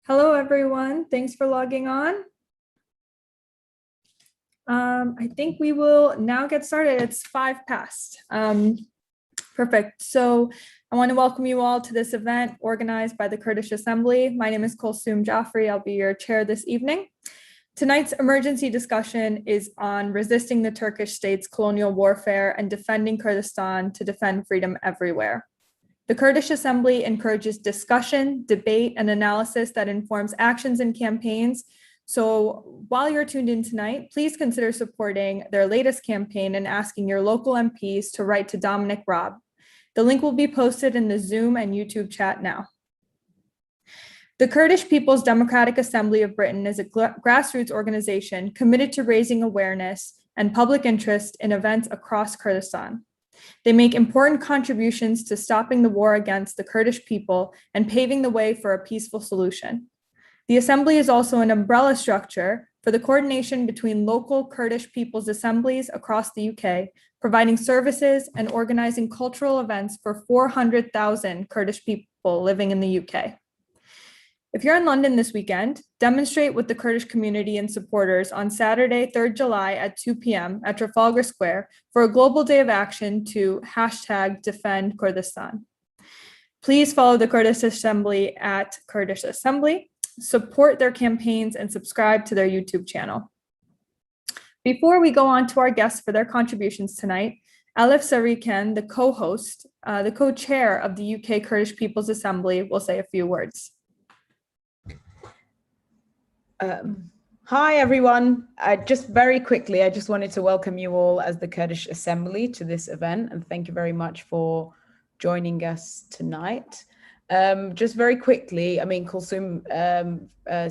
Hello, everyone. Thanks for logging on. I think we will now get started. It's 5 past. Perfect. So I want to welcome you all to this event organized by the Kurdish Assembly. My name is Kulsoom Jafri. I'll be your chair this evening. Tonight's emergency discussion is on resisting the Turkish state's colonial warfare and defending Kurdistan to defend freedom everywhere. The Kurdish Assembly encourages discussion, debate, and analysis that informs actions and campaigns. So while you're tuned in tonight, please consider supporting their latest campaign and asking your local MPs to write to Dominic Raab. The link will be posted in the Zoom and YouTube chat now. The Kurdish People's Democratic Assembly of Britain is a grassroots organization committed to raising awareness and public interest in events across Kurdistan. They make important contributions to stopping the war against the Kurdish people and paving the way for a peaceful solution. The Assembly is also an umbrella structure for the coordination between local Kurdish people's assemblies across the UK, providing services and organizing cultural events for 400,000 Kurdish people living in the UK. If you're in London this weekend, demonstrate with the Kurdish community and supporters on Saturday, 3rd July at 2 p.m. at Trafalgar Square for a global day of action to #Defend Kurdistan. Please follow the Kurdish Assembly at Kurdish Assembly, support their campaigns, and subscribe to their YouTube channel. Before we go on to our guests for their contributions tonight, Elif Sariken, the co-host, the co-chair of the UK Kurdish People's Assembly, will say a few words. Hi, everyone. Just very quickly, I just wanted to welcome you all as the Kurdish Assembly to this event, and thank you very much for joining us tonight. Just very quickly, I mean, Kulsoom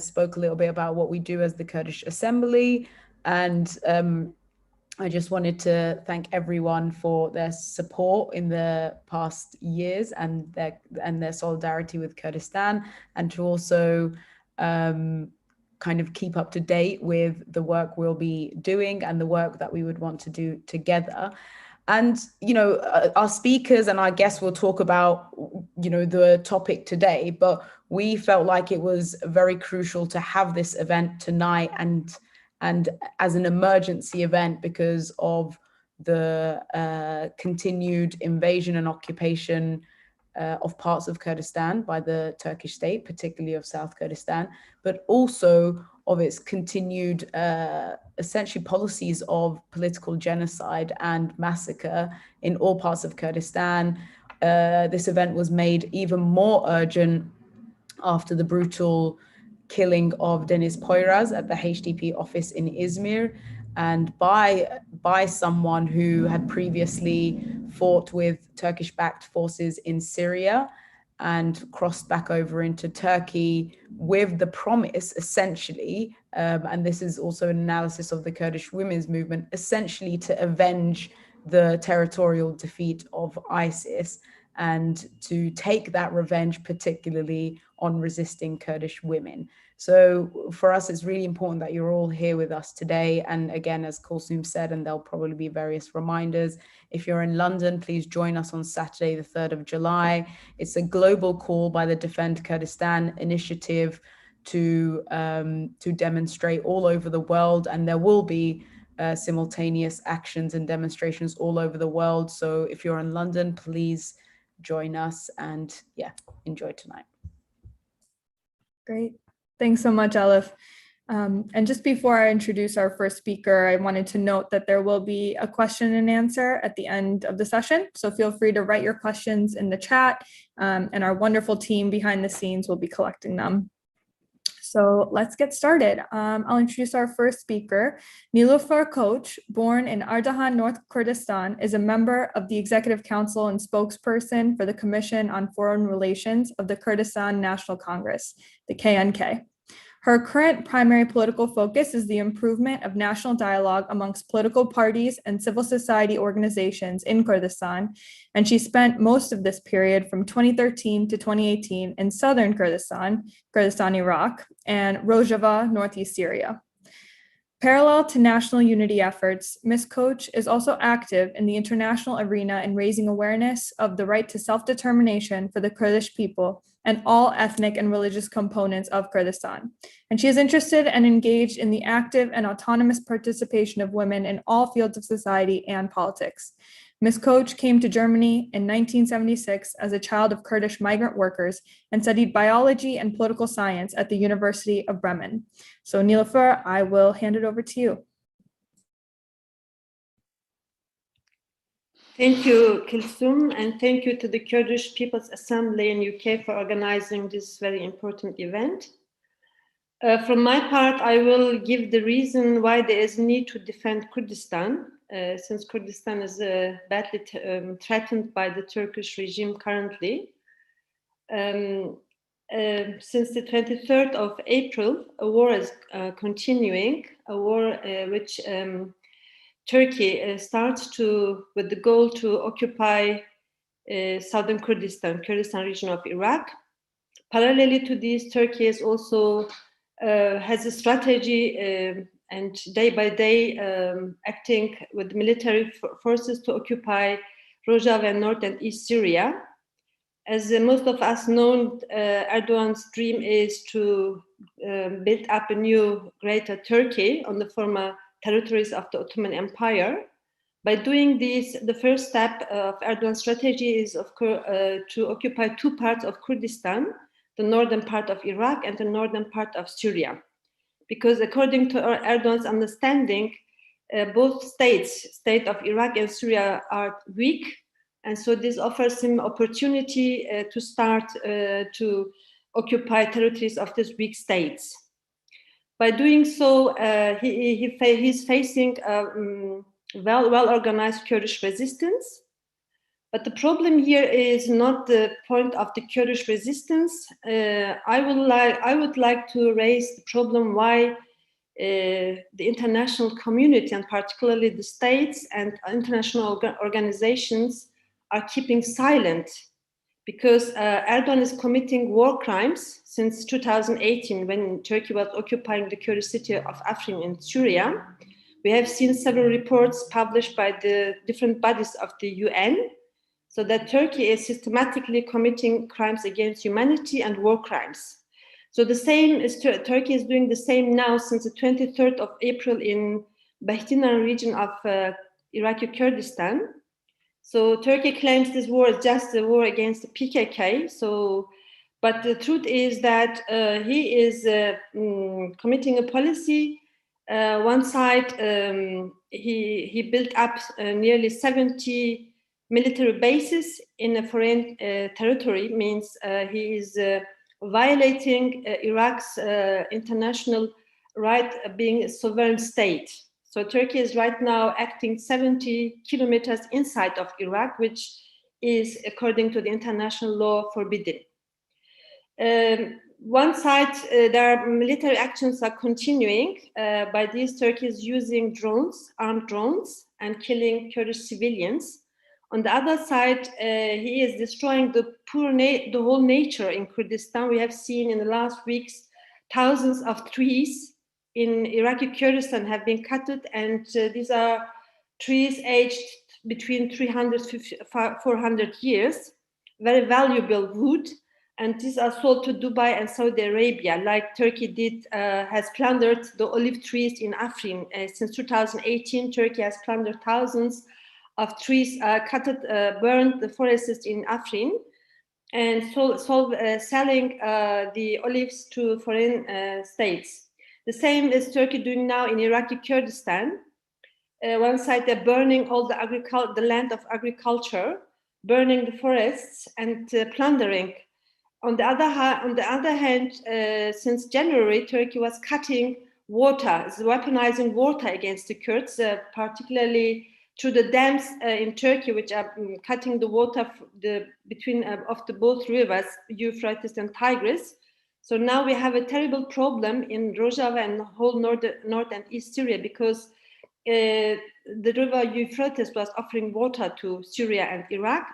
spoke a little bit about what we do as the Kurdish Assembly, and I just wanted to thank everyone for their support in the past years and their solidarity with Kurdistan, and to also kind of keep up to date with the work we'll be doing and the work that we would want to do together. And, you know, our speakers and our guests will talk about, you know, the topic today, but we felt like it was very crucial to have this event tonight and as an emergency event because of the continued invasion and occupation of parts of Kurdistan by the Turkish state, particularly of South Kurdistan, but also of its continued essentially policies of political genocide and massacre in all parts of Kurdistan. This event was made even more urgent after the brutal killing of Deniz Poyraz at the HDP office in Izmir, and by someone who had previously fought with Turkish-backed forces in Syria and crossed back over into Turkey with the promise, essentially, and this is also an analysis of the Kurdish women's movement, essentially to avenge the territorial defeat of ISIS and to take that revenge, particularly on resisting Kurdish women. So for us, it's really important that you're all here with us today. And again, as Kulsoom said, and there'll probably be various reminders, if you're in London, please join us on Saturday, the 3rd of July. It's a global call by the Defend Kurdistan initiative to demonstrate all over the world. And there will be simultaneous actions and demonstrations all over the world. So if you're in London, please join us and enjoy tonight. Great. Thanks so much, Elif. And just before I introduce our first speaker, I wanted to note that there will be a question and answer at the end of the session. So feel free to write your questions in the chat, and our wonderful team behind the scenes will be collecting them. So let's get started. I'll introduce our first speaker. Nilufer Koc, born in Ardahan, North Kurdistan, is a member of the Executive Council and spokesperson for the Commission on Foreign Relations of the Kurdistan National Congress, the KNK. Her current primary political focus is the improvement of national dialogue amongst political parties and civil society organizations in Kurdistan, and she spent most of this period from 2013 to 2018 in southern Kurdistan, Iraq, and Rojava, northeast Syria. Parallel to national unity efforts, Ms. Koc is also active in the international arena in raising awareness of the right to self-determination for the Kurdish people and all ethnic and religious components of Kurdistan. And she is interested and engaged in the active and autonomous participation of women in all fields of society and politics. Ms. Koc came to Germany in 1976 as a child of Kurdish migrant workers and studied biology and political science at the University of Bremen. So Nilufer, I will hand it over to you. Thank you, Kulsoom, and thank you to the Kurdish People's Assembly in UK for organizing this very important event. From my part, I will give the reason why there is need to defend Kurdistan, since Kurdistan is badly threatened by the Turkish regime currently. Since the 23rd of April, a war is continuing, a war which Turkey starts with the goal to occupy southern Kurdistan region of Iraq. Parallelly to this, Turkey is also has a strategy and day by day acting with military forces to occupy Rojava and North and East Syria. As most of us know, Erdogan's dream is to build up a new greater Turkey on the former territories of the Ottoman Empire. By doing this, the first step of Erdogan's strategy is, of course, to occupy two parts of Kurdistan, the northern part of Iraq and the northern part of Syria. Because according to Erdogan's understanding, both states, state of Iraq and Syria, are weak. And so this offers him opportunity to start to occupy territories of these weak states. By doing so, he's facing well-organized Kurdish resistance. But the problem here is not the point of the Kurdish resistance. I would like to raise the problem why the international community, and particularly the states and international organizations, are keeping silent, because Erdogan is committing war crimes since 2018, when Turkey was occupying the Kurdish city of Afrin in Syria. We have seen several reports published by the different bodies of the UN, so that Turkey is systematically committing crimes against humanity and war crimes. So the same is Turkey is doing the same now since the 23rd of April in Bahtinan region of Iraqi Kurdistan. So Turkey claims this war is just a war against the PKK. But the truth is that he is committing a policy. One side, he built up nearly 70 military bases in a foreign territory. Means he is violating Iraq's international right of being a sovereign state. So Turkey is right now acting 70 kilometers inside of Iraq, which is, according to the international law, forbidden. One side, their military actions are continuing. By these, Turkey is using drones, armed drones, and killing Kurdish civilians. On the other side, he is destroying the whole nature in Kurdistan. We have seen in the last weeks thousands of trees in Iraqi Kurdistan have been cut, and these are trees aged between 400 years, very valuable wood, and these are sold to Dubai and Saudi Arabia, like Turkey did, has plundered the olive trees in Afrin. Since 2018, Turkey has plundered thousands of trees, burned the forests in Afrin, and selling the olives to foreign states. The same is Turkey doing now in Iraqi Kurdistan. One side, they're burning all the land of agriculture, burning the forests and plundering. On the other hand, since January, Turkey was cutting water, weaponizing water against the Kurds, particularly through the dams in Turkey, which are cutting the water between of the both rivers, Euphrates and Tigris. So now we have a terrible problem in Rojava and the whole north and east Syria, because the river Euphrates was offering water to Syria and Iraq,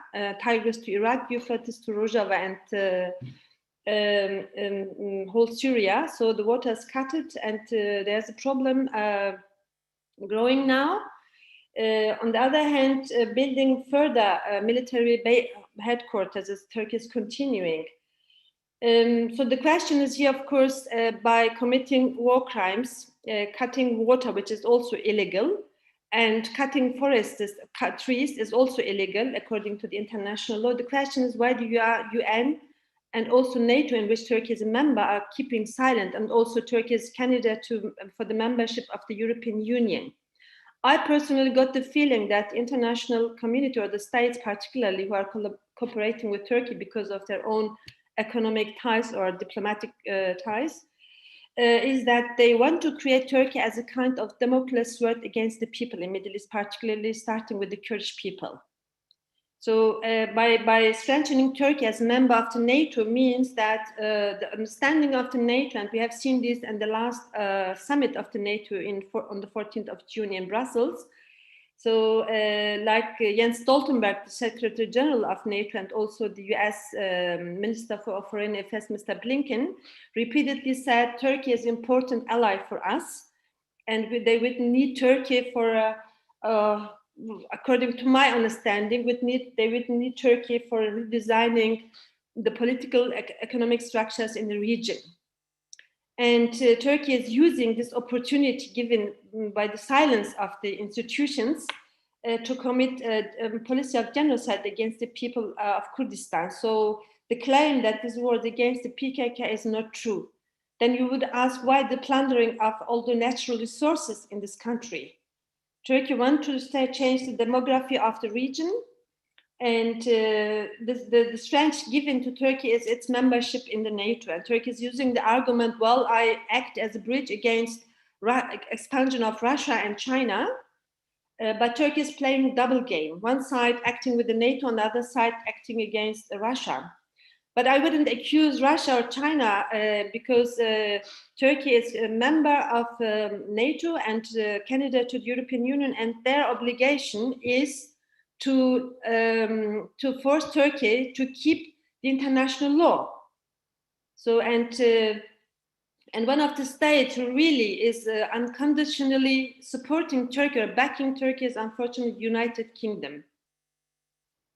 Tigris to Iraq, Euphrates to Rojava and whole Syria. So the water is cut, and there's a problem growing now. On the other hand, building further military headquarters as Turkey is continuing. So the question is here, of course, by committing war crimes, cutting water, which is also illegal, and cutting forests, trees is also illegal according to the international law. The question is why the UN and also NATO, in which Turkey is a member, are keeping silent, and also Turkey is candidate for the membership of the European Union. I personally got the feeling that the international community, or the states particularly, who are cooperating with Turkey because of their own economic ties or diplomatic ties, is that they want to create Turkey as a kind of Damocles sword against the people in the Middle East, particularly starting with the Kurdish people. So by strengthening Turkey as a member of the NATO means that the understanding of the NATO, and we have seen this in the last summit of the NATO on the 14th of June in Brussels. So like Jens Stoltenberg, the Secretary General of NATO, and also the US Minister for Foreign Affairs, Mr. Blinken, repeatedly said Turkey is an important ally for us, and they would need Turkey for according to my understanding, they would need Turkey for redesigning the political economic structures in the region. And Turkey is using this opportunity given by the silence of the institutions to commit a policy of genocide against the people of Kurdistan. So the claim that this war against the PKK is not true. Then you would ask why the plundering of all the natural resources in this country. Turkey wants to change the demography of the region, and the strength given to Turkey is its membership in the NATO. And Turkey is using the argument, well, I act as a bridge against expansion of Russia and China, but Turkey is playing double game. One side acting with the NATO, and the other side acting against Russia. But I wouldn't accuse Russia or China because Turkey is a member of NATO and candidate to the European Union, and their obligation is to force Turkey to keep the international law. So and one of the states who really is unconditionally supporting Turkey or backing Turkey is unfortunately the United Kingdom.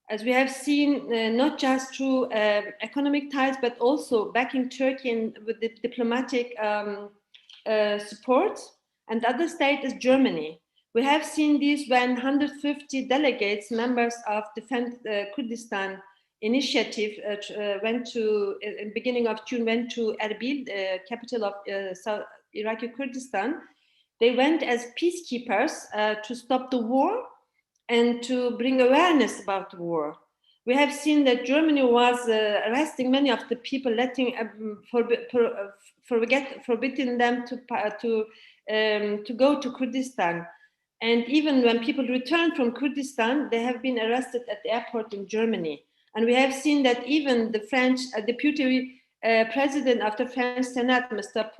As we have seen, not just through economic ties, but also backing Turkey with the diplomatic support. And the other state is Germany. We have seen this when 150 delegates, members of Defend Kurdistan initiative, went to, in the beginning of June, went to Erbil, the capital of Iraqi Kurdistan. They went as peacekeepers to stop the war and to bring awareness about the war. We have seen that Germany was arresting many of the people, forbidding them to go to Kurdistan. And even when people return from Kurdistan, they have been arrested at the airport in Germany. And we have seen that even the French deputy president of the French Senate, Mr.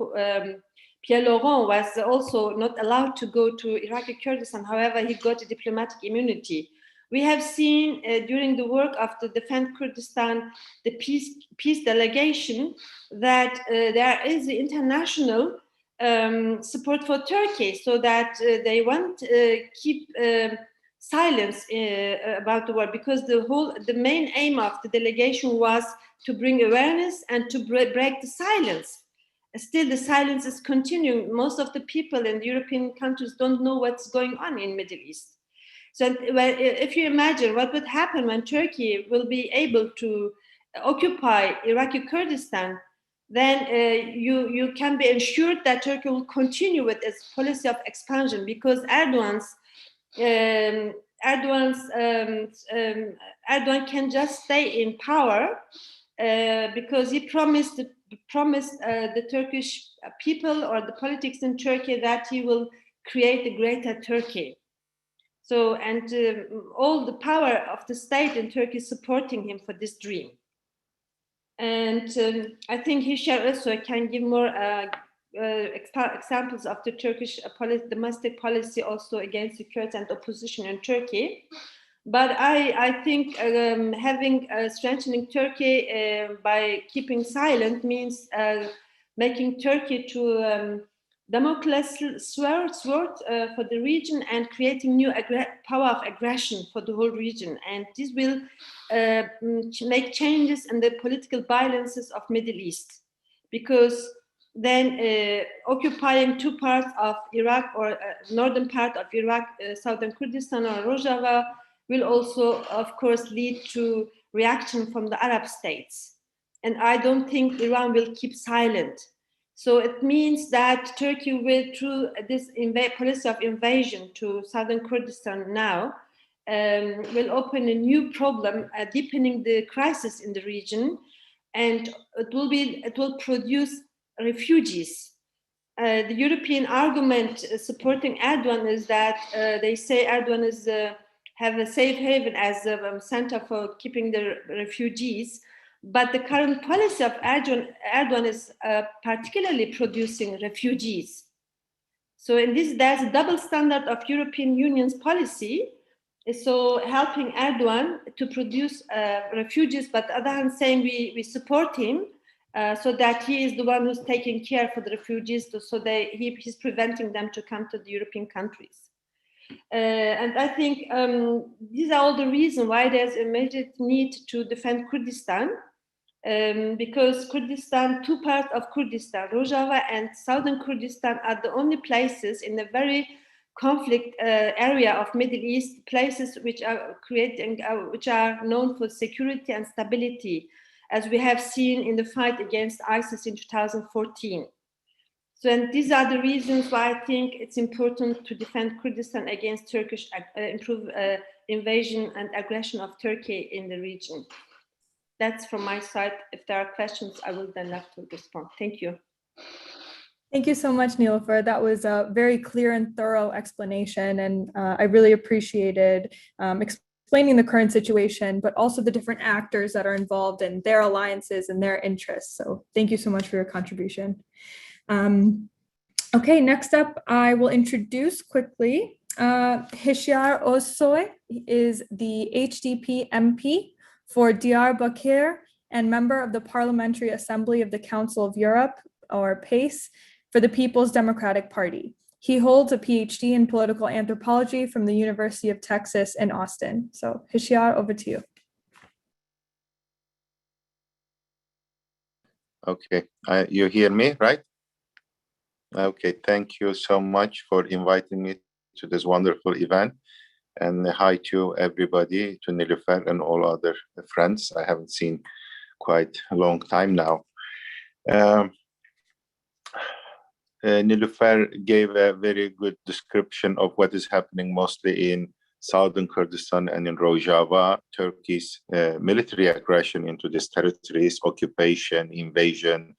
Pierre Laurent, was also not allowed to go to Iraqi Kurdistan. However, he got a diplomatic immunity. We have seen during the work of the Defend Kurdistan, the peace delegation, that there is the international support for Turkey, so that they won't keep silence about the war, because the main aim of the delegation was to bring awareness and to break the silence. Still, the silence is continuing. Most of the people in the European countries don't know what's going on in the Middle East. So if you imagine what would happen when Turkey will be able to occupy Iraqi Kurdistan, then you can be assured that Turkey will continue with its policy of expansion, because Erdogan can just stay in power because he promised the Turkish people or the politics in Turkey that he will create a greater Turkey. So, and all the power of the state in Turkey is supporting him for this dream. And I think Hisyar Öszoy can give more examples of the Turkish domestic policy also against the Kurds and opposition in Turkey. But I think strengthening Turkey by keeping silent means making Turkey to Damocles sword for the region and creating new power of aggression for the whole region. And this will make changes in the political balances of Middle East, because then occupying two parts of Iraq, or northern part of Iraq, southern Kurdistan or Rojava, will also, of course, lead to reaction from the Arab states. And I don't think Iran will keep silent. So it means that Turkey will, through this policy of invasion to southern Kurdistan now, will open a new problem, deepening the crisis in the region, and it will produce refugees. The European argument supporting Erdogan is that they say Erdogan is have a safe haven as a center for keeping the refugees. But the current policy of Erdogan is particularly producing refugees. So in this, there's a double standard of European Union's policy. So helping Erdogan to produce refugees, but on the other hand saying we support him so that he is the one who's taking care for the refugees, so he's preventing them to come to the European countries. And I think these are all the reasons why there's immediate need to defend Kurdistan. Because Kurdistan, two parts of Kurdistan, Rojava and southern Kurdistan, are the only places in a very conflict area of Middle East, places which are which are known for security and stability, as we have seen in the fight against ISIS in 2014. So, and these are the reasons why I think it's important to defend Kurdistan against Turkish invasion and aggression of Turkey in the region. That's from my side. If there are questions, I will then have to respond. Thank you. Thank you so much, Nilufer. That was a very clear and thorough explanation, and I really appreciated explaining the current situation, but also the different actors that are involved and their alliances and their interests. So thank you so much for your contribution. Okay, next up, I will introduce quickly Hisyar Öszoy is the HDP MP for Diyarbakir and member of the Parliamentary Assembly of the Council of Europe, or PACE, for the People's Democratic Party. He holds a PhD in political anthropology from the University of Texas in Austin. So Hisyar, over to you. Okay, you hear me, right? Okay, thank you so much for inviting me to this wonderful event. And hi to everybody, to Nilufer and all other friends I haven't seen quite a long time now. Nilufer gave a very good description of what is happening mostly in southern Kurdistan and in Rojava, Turkey's military aggression into these territories, occupation, invasion,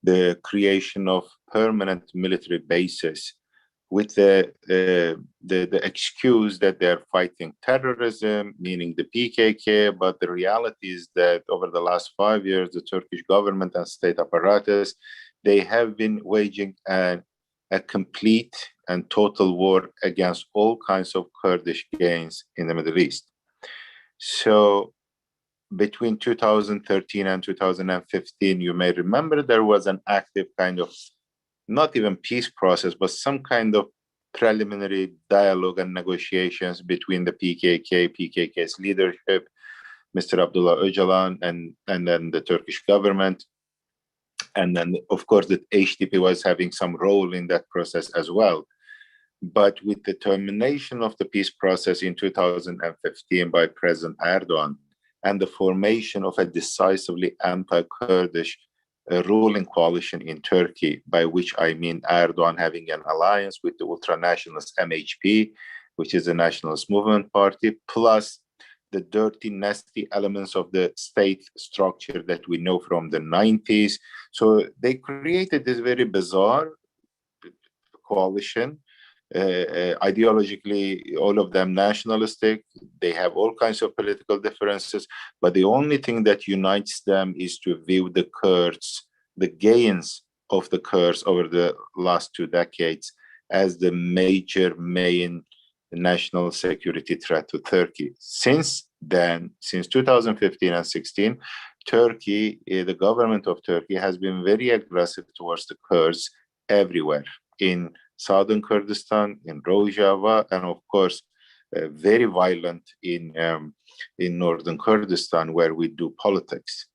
the creation of permanent military bases with the excuse that they're fighting terrorism, meaning the PKK, but the reality is that over the last 5 years, the Turkish government and state apparatus, they have been waging a complete and total war against all kinds of Kurdish gains in the Middle East. So between 2013 and 2015, you may remember there was an active kind of not even peace process, but some kind of preliminary dialogue and negotiations between the PKK's leadership, Mr. Abdullah Öcalan, and then the Turkish government. And then, of course, the HDP was having some role in that process as well. But with the termination of the peace process in 2015 by President Erdogan and the formation of a decisively anti-Kurdish ruling coalition in Turkey, by which I mean Erdogan having an alliance with the ultranationalist MHP, which is the Nationalist Movement Party, plus the dirty, nasty elements of the state structure that we know from the 90s. So they created this very bizarre coalition, ideologically, all of them nationalistic. They have all kinds of political differences, but the only thing that unites them is to view the Kurds, the gains of the Kurds over the last 2 decades, as the main national security threat to Turkey. Since then, since 2015 and 16, Turkey, the government of Turkey has been very aggressive towards the Kurds everywhere, in southern Kurdistan, in Rojava, and of course, very violent in northern Kurdistan, where we do politics.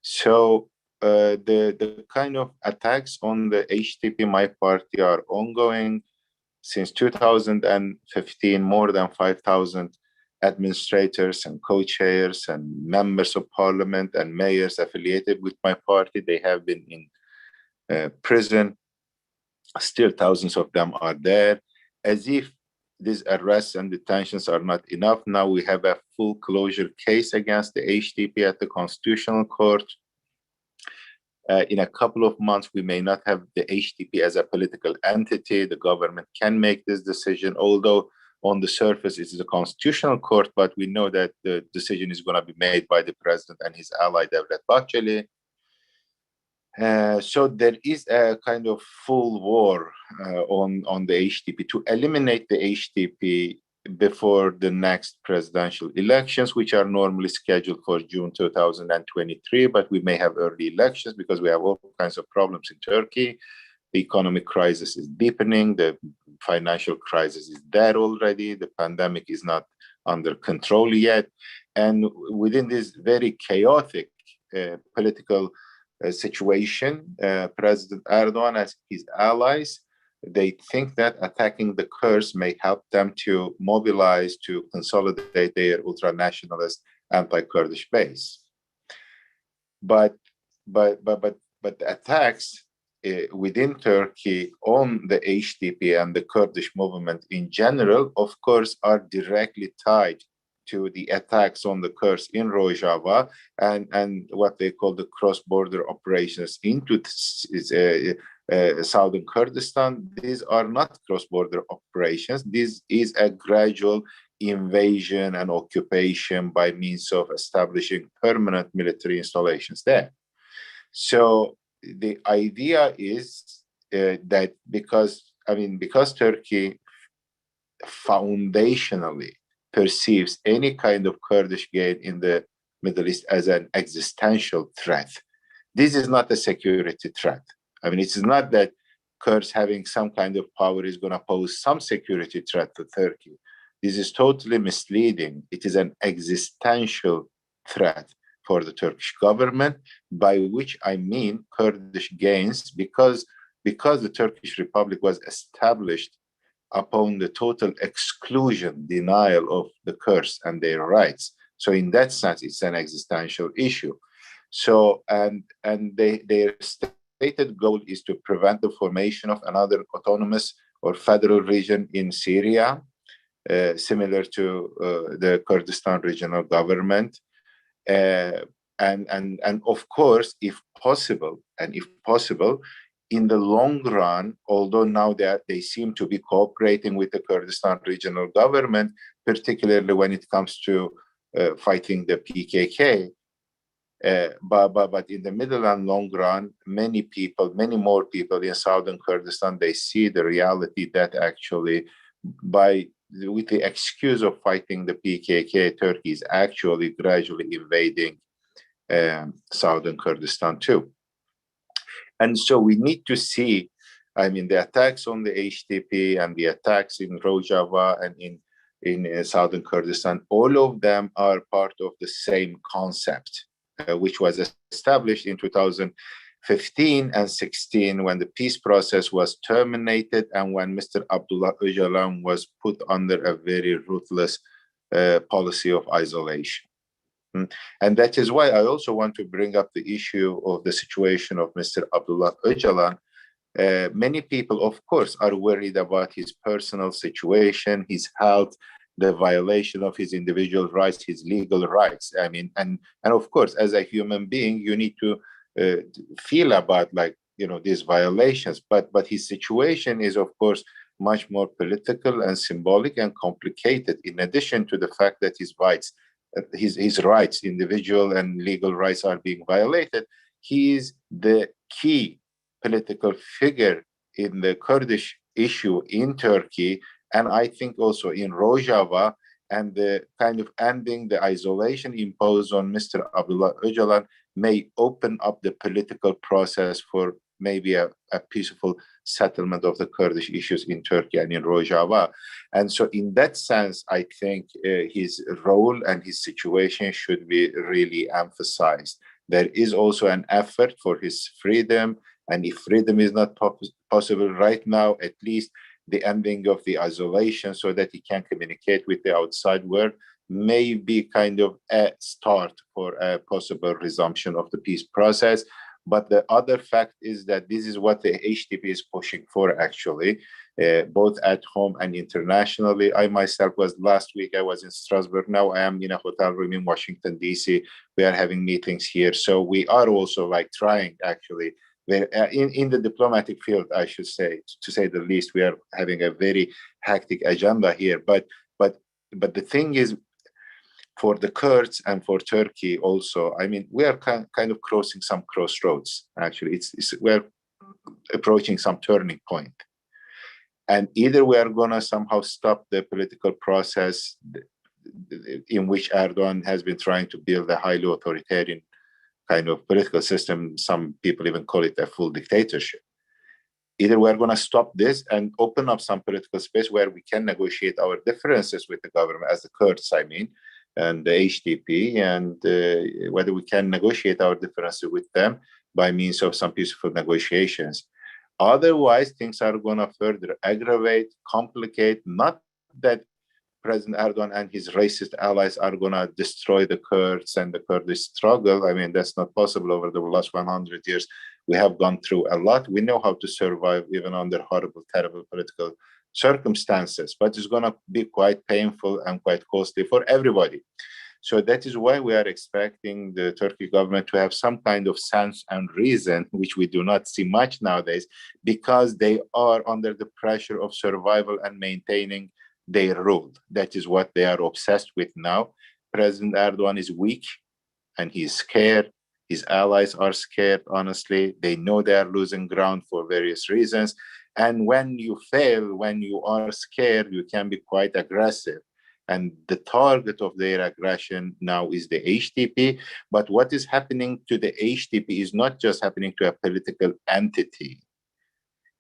So the kind of attacks on the HDP, my party, are ongoing since 2015. More than 5,000 administrators and co-chairs and members of parliament and mayors affiliated with my party, they have been in prison. Still, thousands of them are there. As if these arrests and detentions are not enough, now we have a full closure case against the HDP at the Constitutional Court. In a couple of months, we may not have the HDP as a political entity. The government can make this decision, although on the surface it is the Constitutional Court, but we know that the decision is going to be made by the president and his ally, Devlet Bahçeli. So there is a kind of full war on the HDP to eliminate the HDP before the next presidential elections, which are normally scheduled for June 2023, but we may have early elections because we have all kinds of problems in Turkey. The economic crisis is deepening, the financial crisis is there already, the pandemic is not under control yet. And within this very chaotic political situation, President Erdogan and his allies, they think that attacking the Kurds may help them to mobilize, to consolidate their ultra-nationalist anti-Kurdish base. But the attacks within Turkey on the HDP and the Kurdish movement in general, of course, are directly tied to the attacks on the Kurds in Rojava and what they call the cross-border operations into southern Kurdistan. These are not cross-border operations. This is a gradual invasion and occupation by means of establishing permanent military installations there. So the idea is that because Turkey foundationally perceives any kind of Kurdish gain in the Middle East as an existential threat, this is not a security threat. It's not that Kurds having some kind of power is going to pose some security threat to Turkey. This is totally misleading. It is an existential threat for the Turkish government, by which I mean Kurdish gains, because the Turkish Republic was established upon the total exclusion, denial of the Kurds and their rights. So in that sense, it's an existential issue. So, and their stated goal is to prevent the formation of another autonomous or federal region in Syria, similar to the Kurdistan regional government. And of course, if possible, in the long run, although now they seem to be cooperating with the Kurdistan regional government, particularly when it comes to fighting the PKK, but in the middle and long run, many more people in southern Kurdistan, they see the reality that actually with the excuse of fighting the PKK, Turkey is actually gradually invading southern Kurdistan too. And so we need to see, the attacks on the HDP and the attacks in Rojava and in southern Kurdistan, all of them are part of the same concept, which was established in 2015 and 16 when the peace process was terminated and when Mr. Abdullah Öcalan was put under a very ruthless policy of isolation. And that is why I also want to bring up the issue of the situation of Mr. Abdullah Öcalan. Many people, of course, are worried about his personal situation, his health, the violation of his individual rights, his legal rights. And of course, as a human being, you need to feel about these violations. But his situation is, of course, much more political and symbolic and complicated. In addition to the fact that his rights, individual and legal rights, are being violated, he is the key political figure in the Kurdish issue in Turkey, and I think also in Rojava, and the kind of ending the isolation imposed on Mr. Abdullah Öcalan may open up the political process for maybe a peaceful settlement of the Kurdish issues in Turkey and in Rojava. And so in that sense, I think his role and his situation should be really emphasized. There is also an effort for his freedom. And if freedom is not possible right now, at least the ending of the isolation so that he can communicate with the outside world may be kind of a start for a possible resumption of the peace process. But the other fact is that this is what the HDP is pushing for, actually, both at home and internationally. I myself was last week, I was in Strasbourg. Now I am in a hotel room in Washington, D.C. We are having meetings here. So we are also like trying, actually, in the diplomatic field, I should say, to say the least, we are having a very hectic agenda here. But the thing is, for the Kurds and for Turkey also, I mean, we are kind of crossing some crossroads, actually. We're approaching some turning point. And either we are going to somehow stop the political process in which Erdogan has been trying to build a highly authoritarian kind of political system. Some people even call it a full dictatorship. Either we're going to stop this and open up some political space where we can negotiate our differences with the government, as the Kurds, I mean, and the HDP, and whether we can negotiate our differences with them by means of some peaceful negotiations. Otherwise, things are going to further aggravate, complicate. Not that President Erdogan and his racist allies are going to destroy the Kurds and the Kurdish struggle. I mean, that's not possible. Over the last 100 years, we have gone through a lot. We know how to survive even under horrible, terrible political circumstances, but it's going to be quite painful and quite costly for everybody. So that is why we are expecting the Turkish government to have some kind of sense and reason, which we do not see much nowadays, because they are under the pressure of survival and maintaining their rule. That is what they are obsessed with now. President Erdogan is weak and he's scared. His allies are scared, honestly. They know they are losing ground for various reasons. And when you fail, when you are scared, you can be quite aggressive. And the target of their aggression now is the HDP. But what is happening to the HDP is not just happening to a political entity.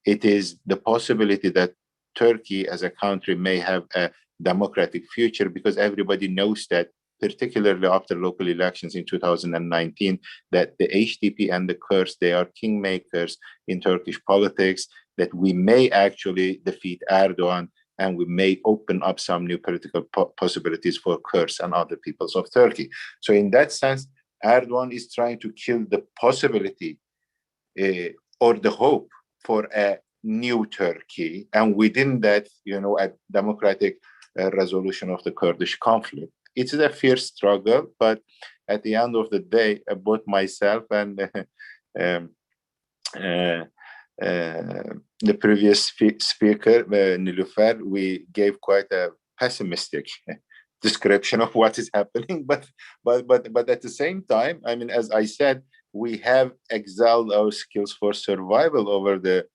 It is the possibility that Turkey as a country may have a democratic future, because everybody knows that, particularly after local elections in 2019, that the HDP and the Kurds, they are kingmakers in Turkish politics, that we may actually defeat Erdogan and we may open up some new political possibilities for Kurds and other peoples of Turkey. So in that sense, Erdogan is trying to kill the possibility or the hope for a new Turkey, and within that, a democratic resolution of the Kurdish conflict. It is a fierce struggle, but at the end of the day, both myself and the previous speaker, Nilufer, we gave quite a pessimistic description of what is happening. But at the same time, I mean, as I said, we have excelled our skills for survival over the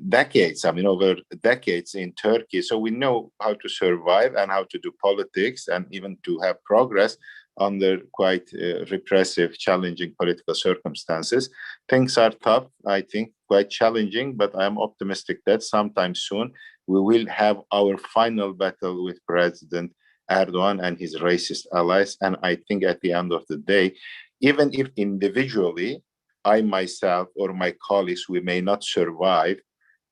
decades. I mean, over decades in Turkey. So we know how to survive and how to do politics and even to have progress under quite repressive, challenging political circumstances. Things are tough, I think, quite challenging, but I'm optimistic that sometime soon we will have our final battle with President Erdogan and his racist allies. And I think at the end of the day, even if individually, I myself or my colleagues, we may not survive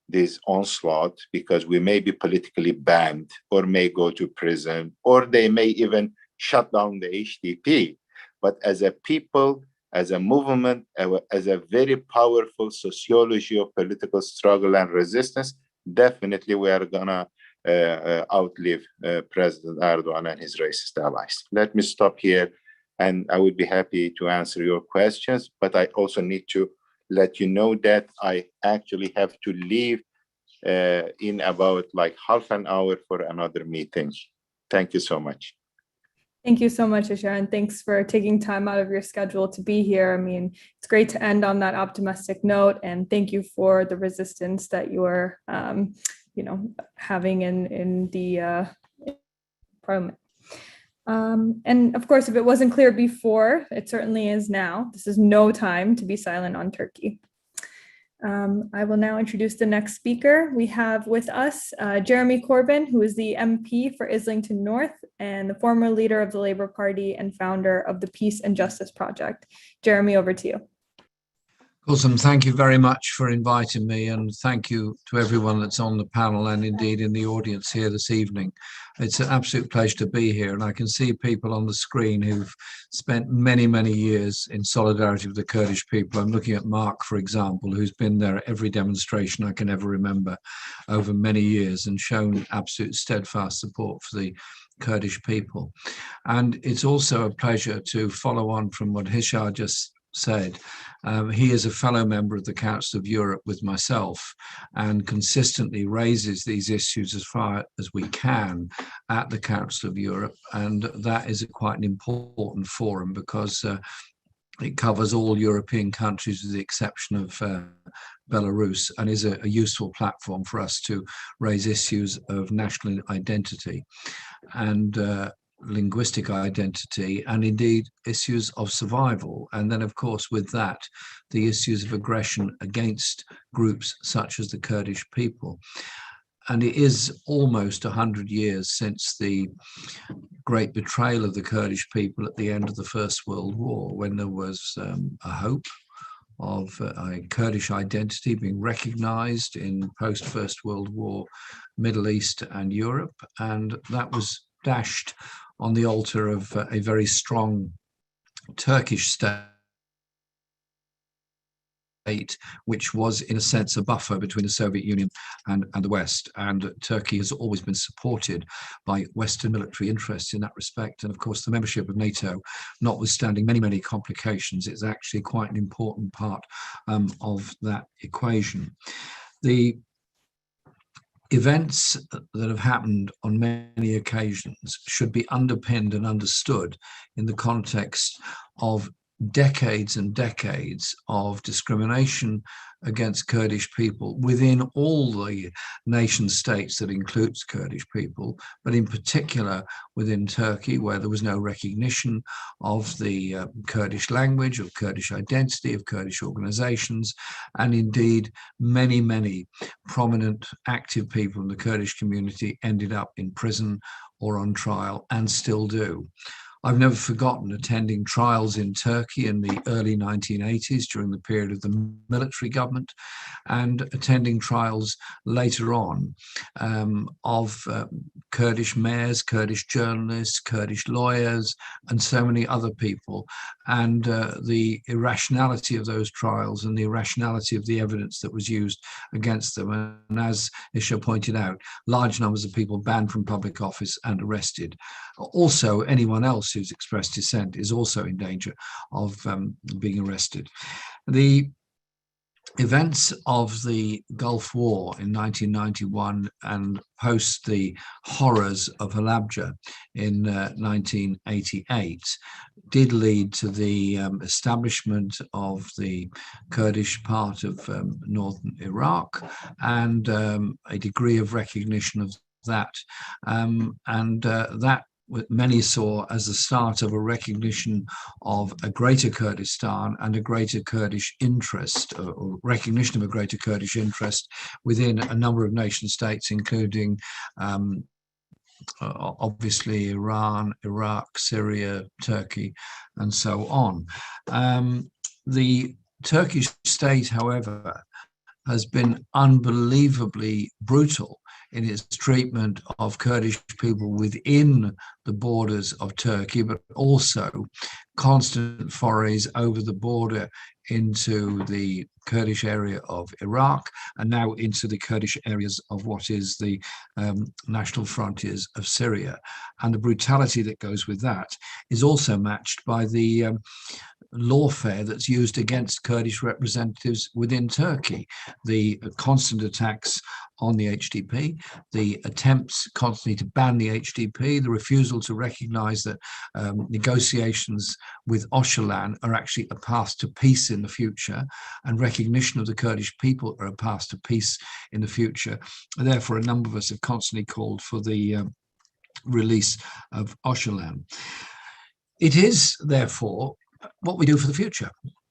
this onslaught because we may be politically banned or may go to prison, or they may even shut down the HDP. But as a people, as a movement, as a very powerful sociology of political struggle and resistance, definitely we are gonna outlive President Erdogan and his racist allies. Let me stop here, and I would be happy to answer your questions, but I also need to let you know that I actually have to leave in about like half an hour for another meeting. Thank you so much. Thank you so much, Hisyar, and thanks for taking time out of your schedule to be here. I mean, it's great to end on that optimistic note, and thank you for the resistance that you are, having in the parliament. And of course, if it wasn't clear before, it certainly is now. This is no time to be silent on Turkey. I will now introduce the next speaker. We have with us Jeremy Corbyn, who is the MP for Islington North and the former leader of the Labour Party and founder of the Peace and Justice Project. Jeremy, over to you. Awesome. Thank you very much for inviting me, and thank you to everyone that's on the panel and indeed in the audience here this evening. It's an absolute pleasure to be here, and I can see people on the screen who've spent many, many years in solidarity with the Kurdish people. I'm looking at Mark, for example, who's been there at every demonstration I can ever remember over many years and shown absolute steadfast support for the Kurdish people. And it's also a pleasure to follow on from what Hisyar just said. He is a fellow member of the Council of Europe with myself and consistently raises these issues as far as we can at the Council of Europe, and that is quite an important forum because it covers all European countries with the exception of Belarus, and is a useful platform for us to raise issues of national identity and linguistic identity, and indeed issues of survival. And then, of course, with that, the issues of aggression against groups such as the Kurdish people. And it is almost 100 years since the great betrayal of the Kurdish people at the end of the First World War, when there was a hope of a Kurdish identity being recognized in post-First World War Middle East and Europe. And that was dashed on the altar of a very strong Turkish state, which was in a sense a buffer between the Soviet Union and the West. And Turkey has always been supported by Western military interests in that respect. And of course, the membership of NATO, notwithstanding many, many complications, is actually quite an important part of that equation. The events that have happened on many occasions should be underpinned and understood in the context of decades and decades of discrimination against Kurdish people within all the nation states that includes Kurdish people, but in particular within Turkey, where there was no recognition of the Kurdish language, of Kurdish identity, of Kurdish organizations, and indeed many, many prominent active people in the Kurdish community ended up in prison or on trial and still do. I've never forgotten attending trials in Turkey in the early 1980s during the period of the military government, and attending trials later on of Kurdish mayors, Kurdish journalists, Kurdish lawyers, and so many other people, and the irrationality of those trials and the irrationality of the evidence that was used against them. And as Hisyar pointed out, large numbers of people banned from public office and arrested. Also, anyone else who's expressed dissent is also in danger of being arrested. The events of the Gulf War in 1991 and post the horrors of Halabja in 1988 did lead to the establishment of the Kurdish part of northern Iraq and a degree of recognition of that. That many saw as the start of a recognition of a greater Kurdistan and a greater Kurdish interest, or recognition of a greater Kurdish interest within a number of nation states, including obviously Iran, Iraq, Syria, Turkey, and so on. The Turkish state, however, has been unbelievably brutal in its treatment of Kurdish people within the borders of Turkey, but also constant forays over the border into the Kurdish area of Iraq, and now into the Kurdish areas of what is the national frontiers of Syria. And the brutality that goes with that is also matched by the lawfare that's used against Kurdish representatives within Turkey, the constant attacks on the HDP, the attempts constantly to ban the HDP, the refusal to recognize that negotiations with Öcalan are actually a path to peace in the future, and recognition of the Kurdish people are a path to peace in the future. Therefore, a number of us have constantly called for the release of Öcalan. It is, therefore, what we do for the future.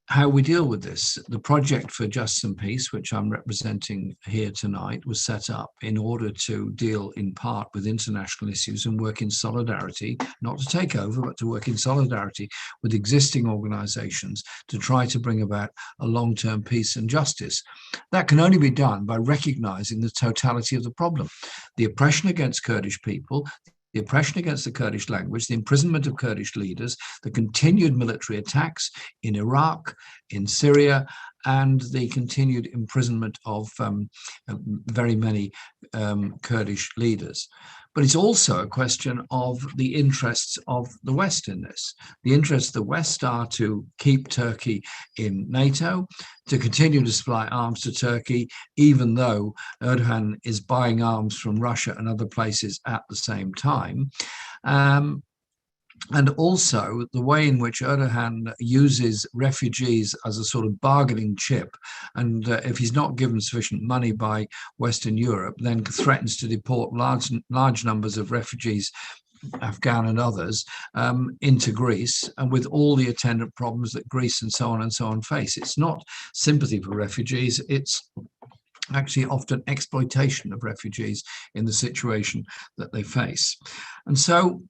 how we deal with this. The Project for Justice and Peace, which I'm representing here tonight, was set up in order to deal in part with international issues and work in solidarity, not to take over, but to work in solidarity with existing organizations to try to bring about a long-term peace and justice. That can only be done by recognizing the totality of the problem. The oppression against Kurdish people, the oppression against the Kurdish language, the imprisonment of Kurdish leaders, the continued military attacks in Iraq, in Syria, and the continued imprisonment of very many Kurdish leaders. But it's also a question of the interests of the West in this. The interests of the West are to keep Turkey in NATO, to continue to supply arms to Turkey, even though Erdogan is buying arms from Russia and other places at the same time. And also the way in which Erdogan uses refugees as a sort of bargaining chip. And if he's not given sufficient money by Western Europe, then threatens to deport large numbers of refugees, Afghan and others, into Greece, and with all the attendant problems that Greece and so on face. It's not sympathy for refugees, it's actually often exploitation of refugees in the situation that they face. And so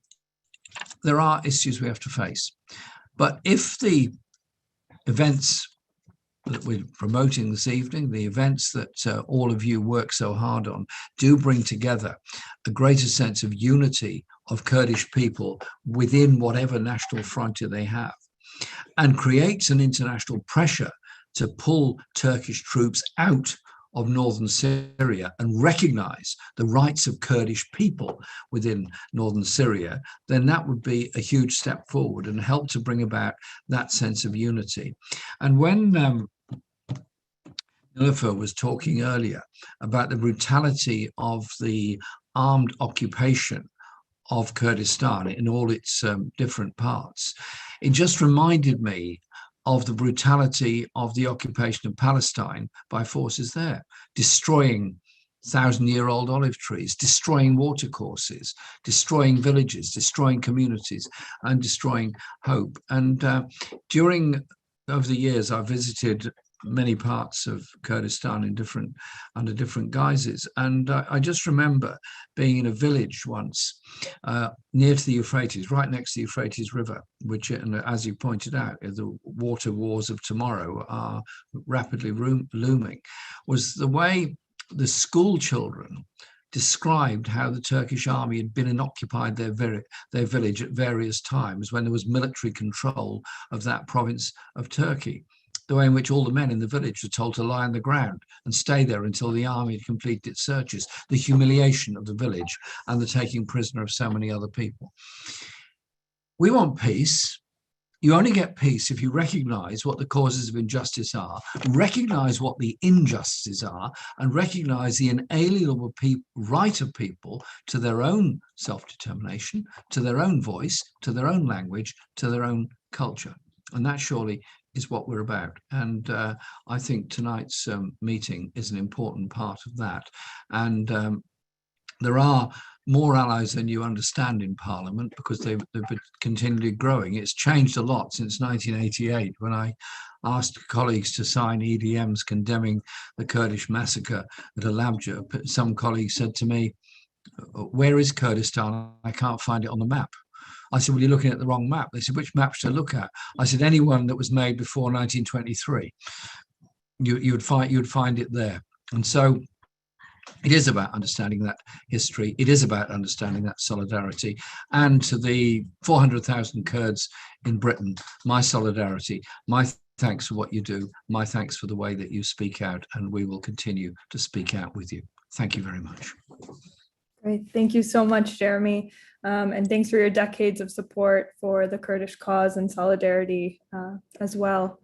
there are issues we have to face. But if the events that we're promoting this evening, the events that all of you work so hard on, do bring together a greater sense of unity of Kurdish people within whatever national frontier they have, and creates an international pressure to pull Turkish troops out of northern Syria and recognize the rights of Kurdish people within northern Syria, then that would be a huge step forward and help to bring about that sense of unity. And when Nilufer was talking earlier about the brutality of the armed occupation of Kurdistan in all its different parts, it just reminded me of the brutality of the occupation of Palestine by forces there, destroying 1,000-year-old olive trees, destroying watercourses, destroying villages, destroying communities, and destroying hope. And over the years, I visited many parts of Kurdistan under different guises. And I just remember being in a village once near to the Euphrates, right next to the Euphrates River, which, and as you pointed out, the water wars of tomorrow are rapidly looming, was the way the school children described how the Turkish army had been and occupied their village at various times when there was military control of that province of Turkey. The way in which all the men in the village were told to lie on the ground and stay there until the army had completed its searches, the humiliation of the village and the taking prisoner of so many other people. We want peace. You only get peace if you recognize what the causes of injustice are, recognize what the injustices are, and recognize the inalienable right of people to their own self-determination, to their own voice, to their own language, to their own culture. And that surely is what we're about. And I think tonight's meeting is an important part of that. And there are more allies than you understand in Parliament because they've been continually growing. It's changed a lot since 1988 when I asked colleagues to sign EDMs condemning the Kurdish massacre at Halabja. Some colleagues said to me, "Where is Kurdistan? I can't find it on the map." I said, "Well, you're looking at the wrong map." They said, "Which map should I look at?" I said, "Anyone that was made before 1923. You'd find it there." And so it is about understanding that history. It is about understanding that solidarity. And to the 400,000 Kurds in Britain, my solidarity, my thanks for what you do, my thanks for the way that you speak out, and we will continue to speak out with you. Thank you very much. Great. Thank you so much, Jeremy. And thanks for your decades of support for the Kurdish cause and solidarity as well.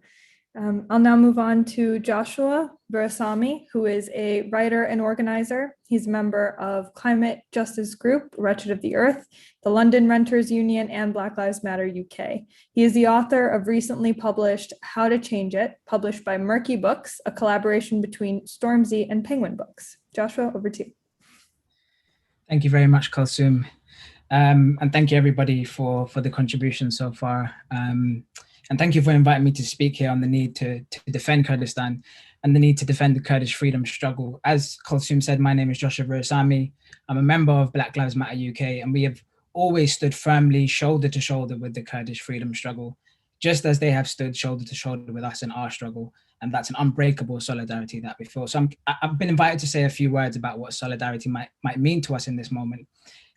I'll now move on to Joshua Virasami, who is a writer and organizer. He's a member of climate justice group, Wretched of the Earth, the London Renters Union, and Black Lives Matter UK. He is the author of recently published How to Change It, published by Murky Books, a collaboration between Stormzy and Penguin Books. Joshua, over to you. Thank you very much, Kulsoom. And thank you everybody for the contribution so far. And thank you for inviting me to speak here on the need to defend Kurdistan and the need to defend the Kurdish freedom struggle. As Kulsoom said, my name is Hisyar Öszoy. I'm a member of Black Lives Matter UK, and we have always stood firmly shoulder to shoulder with the Kurdish freedom struggle, just as they have stood shoulder to shoulder with us in our struggle. And that's an unbreakable solidarity that we feel. So I've been invited to say a few words about what solidarity might mean to us in this moment.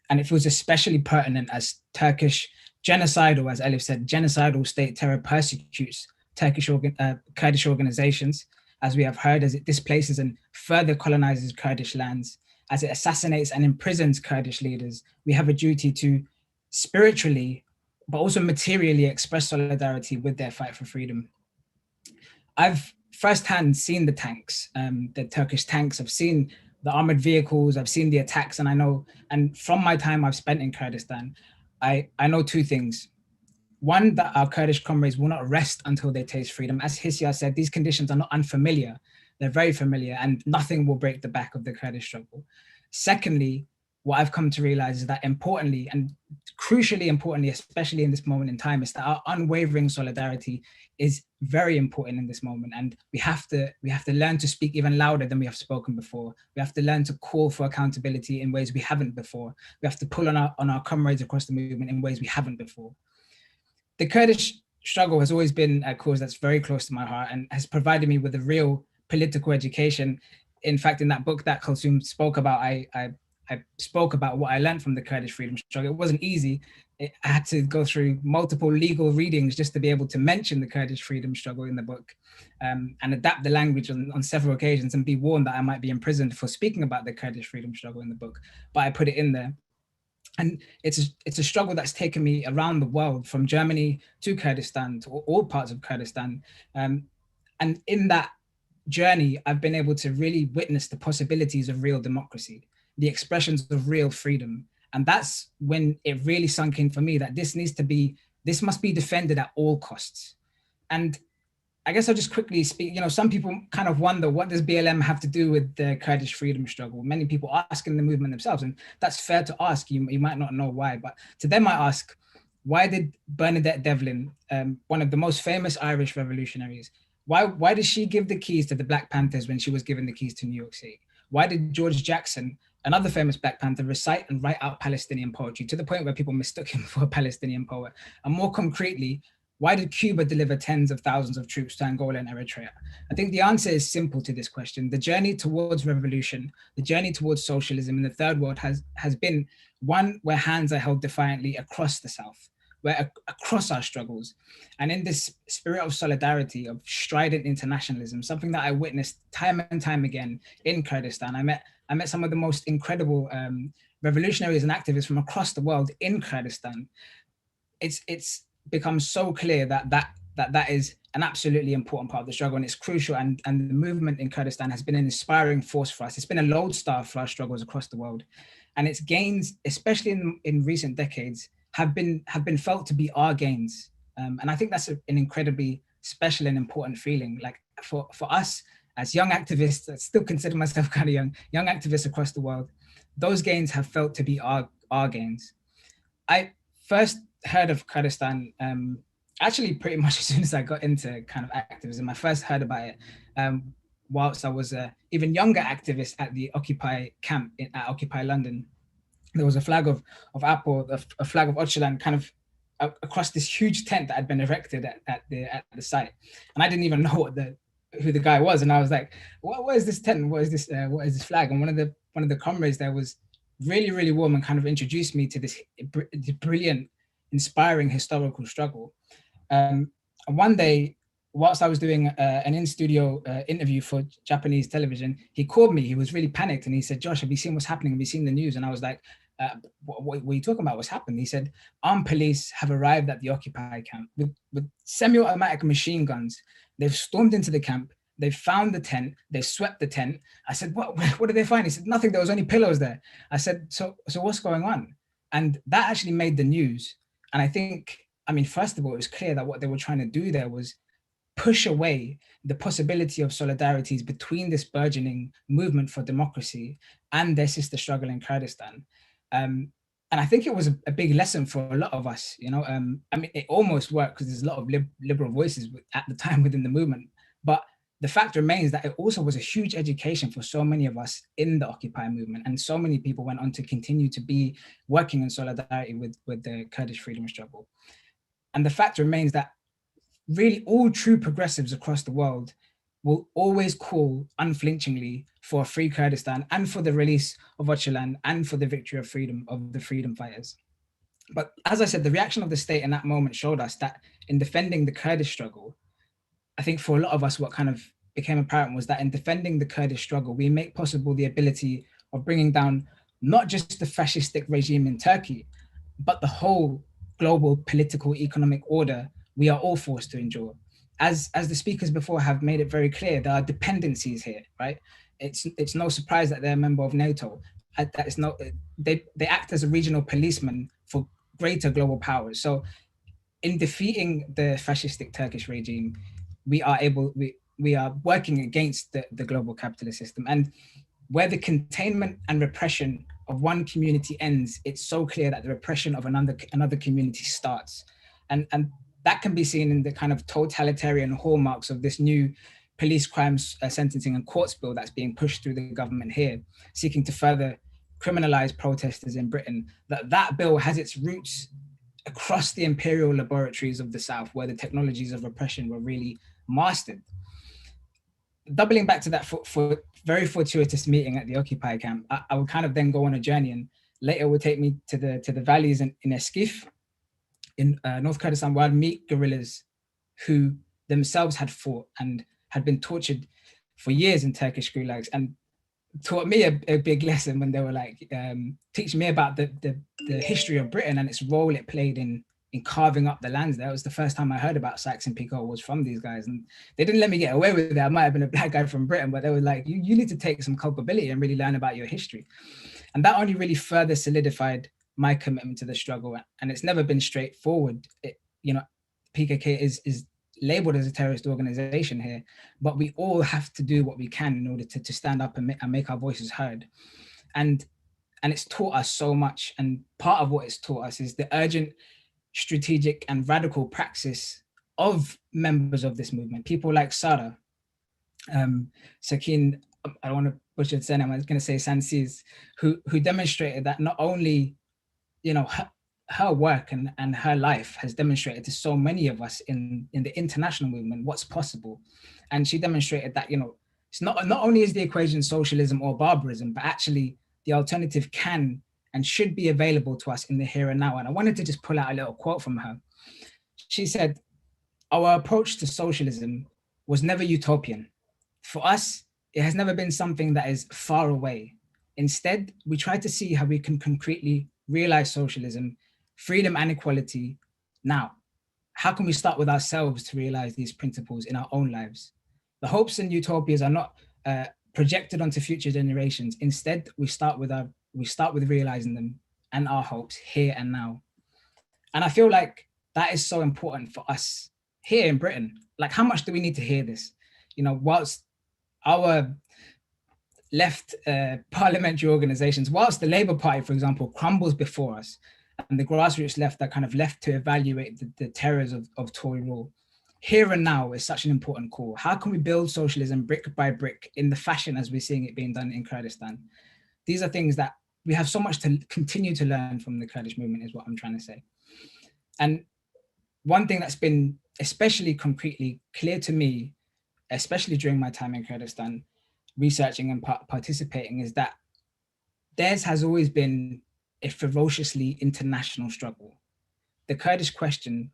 And it feels especially pertinent as Turkish genocidal, as Elif said, genocidal state terror persecutes Kurdish organizations, as we have heard, as it displaces and further colonizes Kurdish lands, as it assassinates and imprisons Kurdish leaders. We have a duty to spiritually, but also materially express solidarity with their fight for freedom. I've firsthand seen the tanks, the Turkish tanks. I've seen the armored vehicles, I've seen the attacks, and I know, and from my time I've spent in Kurdistan, I know two things. One, that our Kurdish comrades will not rest until they taste freedom. As Hisyar said, these conditions are not unfamiliar. They're very familiar, and nothing will break the back of the Kurdish struggle. Secondly, what I've come to realize is that importantly, and crucially importantly, especially in this moment in time, is that our unwavering solidarity is very important in this moment. And we have to learn to speak even louder than we have spoken before. We have to learn to call for accountability in ways we haven't before. We have to pull on our comrades across the movement in ways we haven't before. The Kurdish struggle has always been a cause that's very close to my heart and has provided me with a real political education. In fact, in that book that Kulsoom spoke about, I spoke about what I learned from the Kurdish freedom struggle. It wasn't easy. I had to go through multiple legal readings just to be able to mention the Kurdish freedom struggle in the book, and adapt the language on several occasions, and be warned that I might be imprisoned for speaking about the Kurdish freedom struggle in the book, but I put it in there. And it's a struggle that's taken me around the world, from Germany to Kurdistan, to all parts of Kurdistan. And in that journey, I've been able to really witness the possibilities of real democracy, the expressions of real freedom. And that's when it really sunk in for me that this must be defended at all costs. And I guess I'll just quickly speak, some people kind of wonder, what does BLM have to do with the Kurdish freedom struggle? Many people ask in the movement themselves, and that's fair to ask. You might not know why, but to them I ask, why did Bernadette Devlin, one of the most famous Irish revolutionaries, why did she give the keys to the Black Panthers when she was given the keys to New York City? Why did George Jackson, another famous Black Panther, recite and write out Palestinian poetry to the point where people mistook him for a Palestinian poet? And more concretely, why did Cuba deliver tens of thousands of troops to Angola and Eritrea? I think the answer is simple to this question. The journey towards revolution, the journey towards socialism in the third world has been one where hands are held defiantly across the South, where across our struggles. And in this spirit of solidarity, of strident internationalism, something that I witnessed time and time again in Kurdistan, I met some of the most incredible revolutionaries and activists from across the world in Kurdistan. It's become so clear that is an absolutely important part of the struggle, and it's crucial. And the movement in Kurdistan has been an inspiring force for us. It's been a lodestar for our struggles across the world, and its gains, especially in recent decades, have been felt to be our gains. And I think that's an incredibly special and important feeling. Like for us as young activists, I still consider myself kind of young activists across the world, those gains have felt to be our gains. I first heard of Kurdistan actually pretty much as soon as I got into kind of activism. I first heard about it whilst I was an even younger activist at the Occupy camp at Occupy London. There was a flag of Apple, a flag of Öcalan kind of across this huge tent that had been erected at the site, and I didn't even know who the guy was. And I was like, what is this tent? What is this flag? And one of the comrades there was really, really warm and kind of introduced me to this brilliant, inspiring historical struggle. And one day, whilst I was doing an in-studio interview for Japanese television, he called me. He was really panicked, and he said, "Josh, have you seen what's happening? Have you seen the news?" And I was like, what are you talking about? What's happened? He said, "Armed police have arrived at the Occupy camp with semi-automatic machine guns. They've stormed into the camp. They found the tent. They swept the tent." I said, what did they find? He said, "Nothing. There was only pillows there." I said, so what's going on? And that actually made the news. And I think, first of all, it was clear that what they were trying to do there was push away the possibility of solidarities between this burgeoning movement for democracy and their sister struggle in Kurdistan. And I think it was a big lesson for a lot of us, you know. I mean, it almost worked because there's a lot of liberal voices at the time within the movement. But the fact remains that it also was a huge education for so many of us in the Occupy movement. And so many people went on to continue to be working in solidarity with the Kurdish freedom struggle. And the fact remains that really all true progressives across the world will always call unflinchingly for a free Kurdistan and for the release of Öcalan and for the victory of freedom of the freedom fighters. But as I said, the reaction of the state in that moment showed us that in defending the Kurdish struggle, I think for a lot of us, what kind of became apparent was that in defending the Kurdish struggle, we make possible the ability of bringing down not just the fascistic regime in Turkey, but the whole global political economic order we are all forced to endure. As the speakers before have made it very clear, there are dependencies here, right? It's no surprise that they're a member of NATO. That is not, they act as a regional policeman for greater global powers. So in defeating the fascistic Turkish regime, we are working against the global capitalist system. And where the containment and repression of one community ends, it's so clear that the repression of another community starts. And that can be seen in the kind of totalitarian hallmarks of this new police crimes sentencing and courts bill that's being pushed through the government here, seeking to further criminalize protesters in Britain. That bill has its roots across the imperial laboratories of the South, where the technologies of repression were really mastered. Doubling back to that for very fortuitous meeting at the Occupy camp, I would kind of then go on a journey, and later would take me to the valleys in Eskif in North Kurdistan, where I'd meet guerrillas who themselves had fought and had been tortured for years in Turkish gulags, and taught me a big lesson when they were like teaching me about the history of Britain and its role it played in carving up the lands there. It was the first time I heard about Sykes and Picot was from these guys, and they didn't let me get away with it. I might have been a black guy from Britain, but they were like, you need to take some culpability and really learn about your history. And that only really further solidified my commitment to the struggle. And it's never been straightforward. PKK is labeled as a terrorist organization here, but we all have to do what we can in order to stand up and make our voices heard. And it's taught us so much. And part of what it's taught us is the urgent, strategic and radical praxis of members of this movement. People like Sara, Sakin, I don't want to butcher the surname, I was going to say Sansiz, who demonstrated that not only, her work and her life has demonstrated to so many of us in the international movement what's possible. And she demonstrated that, it's not only is the equation socialism or barbarism, but actually the alternative can and should be available to us in the here and now. And I wanted to just pull out a little quote from her. She said, "Our approach to socialism was never utopian. For us, it has never been something that is far away. Instead, we try to see how we can concretely realize socialism, freedom and equality now. How can we start with ourselves to realize these principles in our own lives? The hopes and utopias are not projected onto future generations. Instead, we start with realizing them and our hopes here and now." And I feel like that is so important for us here in Britain. Like, how much do we need to hear this? Whilst our left parliamentary organizations, whilst the Labour Party, for example, crumbles before us, and the grassroots left are kind of left to evaluate the terrors of Tory rule, here and now is such an important call. How can we build socialism brick by brick in the fashion as we're seeing it being done in Kurdistan? These are things that we have so much to continue to learn from the Kurdish movement, is what I'm trying to say. And one thing that's been especially concretely clear to me, especially during my time in Kurdistan, researching and participating, is that theirs has always been a ferociously international struggle. The Kurdish question,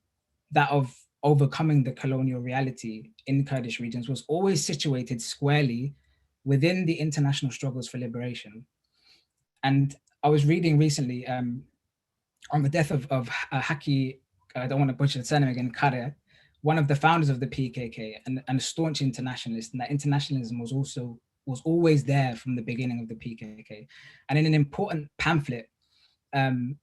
that of overcoming the colonial reality in Kurdish regions, was always situated squarely within the international struggles for liberation. And I was reading recently on the death of Haki, I don't want to butcher the surname again, Kare, one of the founders of the PKK and a staunch internationalist, and that internationalism was always there from the beginning of the PKK. And in an important pamphlet, the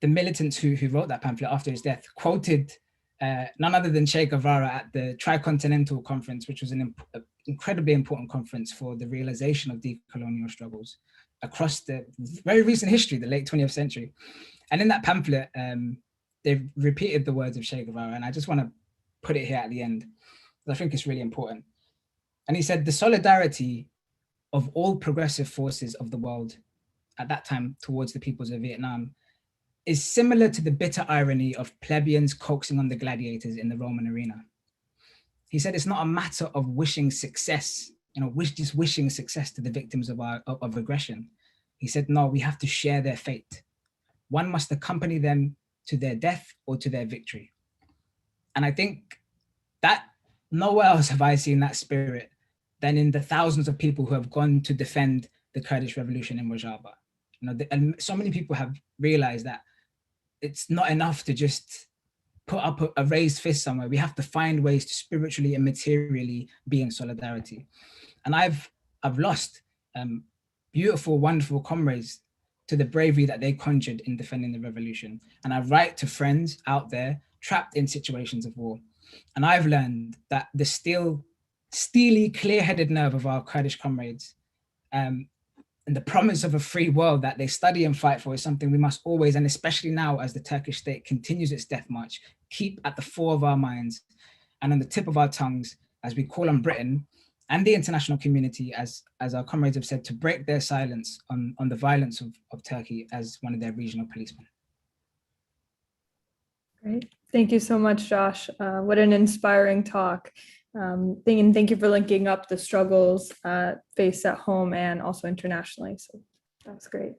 militants who wrote that pamphlet after his death quoted none other than Che Guevara at the Tricontinental Conference, which was an incredibly important conference for the realization of decolonial struggles across the very recent history, the late 20th century. And in that pamphlet, they've repeated the words of Che Guevara, and I just want to put it here at the end, because I think it's really important. And he said, the solidarity of all progressive forces of the world at that time towards the peoples of Vietnam is similar to the bitter irony of plebeians coaxing on the gladiators in the Roman arena. He said, it's not a matter of wishing success, just wishing success to the victims of aggression. He said, no, we have to share their fate. One must accompany them to their death or to their victory. And I think that nowhere else have I seen that spirit than in the thousands of people who have gone to defend the Kurdish revolution in Rojava. And so many people have realized that it's not enough to just put up a raised fist somewhere. We have to find ways to spiritually and materially be in solidarity. And I've lost beautiful, wonderful comrades to the bravery that they conjured in defending the revolution. And I write to friends out there trapped in situations of war. And I've learned that the steely, clear-headed nerve of our Kurdish comrades and the promise of a free world that they study and fight for is something we must always, and especially now as the Turkish state continues its death march, keep at the fore of our minds and on the tip of our tongues as we call on Britain and the international community, as our comrades have said, to break their silence on the violence of Turkey as one of their regional policemen. Great. Thank you so much, Josh. What an inspiring talk. Thank you for linking up the struggles faced at home and also internationally. So that's great.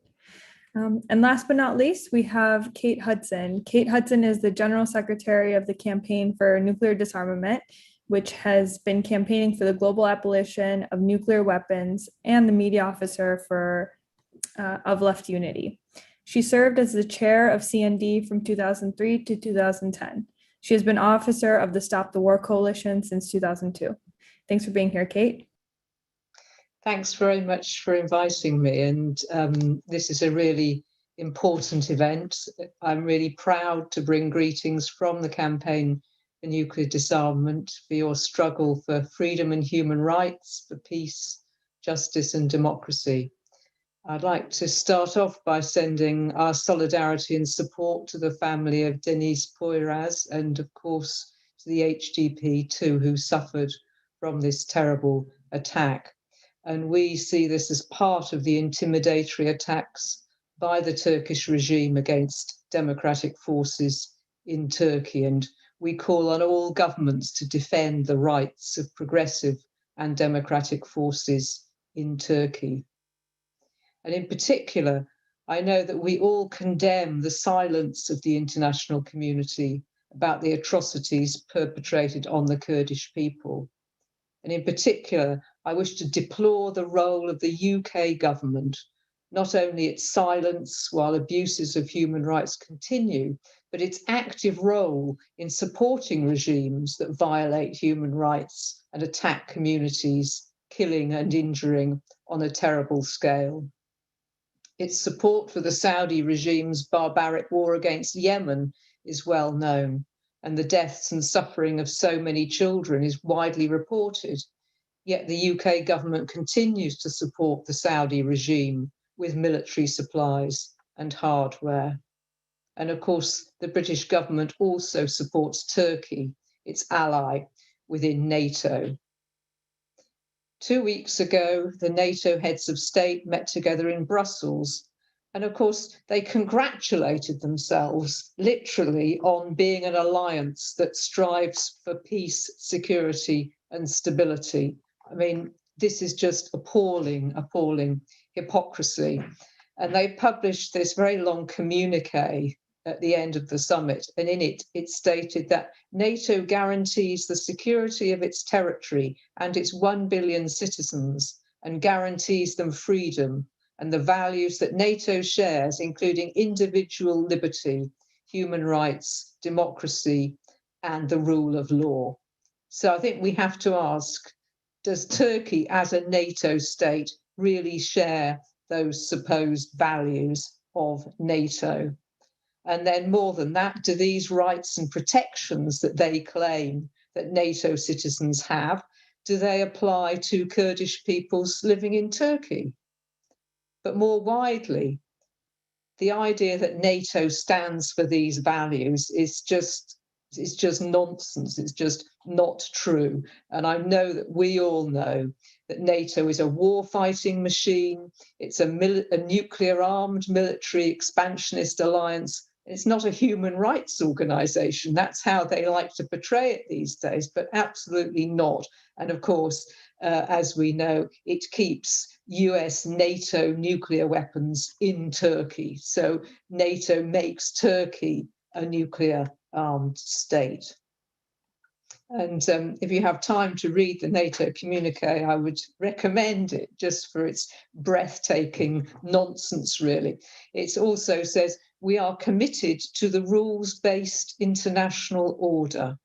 And last but not least, we have Kate Hudson. Kate Hudson is the General Secretary of the Campaign for Nuclear Disarmament, which has been campaigning for the global abolition of nuclear weapons, and the media officer of Left Unity. She served as the chair of CND from 2003 to 2010. She has been officer of the Stop the War Coalition since 2002. Thanks for being here, Kate. Thanks very much for inviting me. And this is a really important event. I'm really proud to bring greetings from the Campaign for Nuclear Disarmament for your struggle for freedom and human rights, for peace, justice and democracy. I'd like to start off by sending our solidarity and support to the family of Denise Poyraz and, of course, to the HDP too, who suffered from this terrible attack. And we see this as part of the intimidatory attacks by the Turkish regime against democratic forces in Turkey. And we call on all governments to defend the rights of progressive and democratic forces in Turkey. And in particular, I know that we all condemn the silence of the international community about the atrocities perpetrated on the Kurdish people. And in particular, I wish to deplore the role of the UK government, not only its silence while abuses of human rights continue, but its active role in supporting regimes that violate human rights and attack communities, killing and injuring on a terrible scale. Its support for the Saudi regime's barbaric war against Yemen is well known, and the deaths and suffering of so many children is widely reported. Yet the UK government continues to support the Saudi regime with military supplies and hardware. And of course, the British government also supports Turkey, its ally within NATO. 2 weeks ago, the NATO heads of state met together in Brussels. And of course, they congratulated themselves literally on being an alliance that strives for peace, security, and stability. I mean, this is just appalling, appalling hypocrisy. And they published this very long communique at the end of the summit. And in it, it stated that NATO guarantees the security of its territory and its 1 billion citizens and guarantees them freedom and the values that NATO shares, including individual liberty, human rights, democracy, and the rule of law. So I think we have to ask, does Turkey as a NATO state really share those supposed values of NATO? And then more than that, do these rights and protections that they claim that NATO citizens have, do they apply to Kurdish peoples living in Turkey? But more widely, the idea that NATO stands for these values is just nonsense. It's just not true. And I know that we all know that NATO is a war-fighting machine. It's a nuclear-armed military expansionist alliance. It's not a human rights organization. That's how they like to portray it these days, but absolutely not. And of course, as we know, it keeps US NATO nuclear weapons in Turkey. So NATO makes Turkey a nuclear armed state. And if you have time to read the NATO communique, I would recommend it just for its breathtaking nonsense, really. It also says, we are committed to the rules-based international order.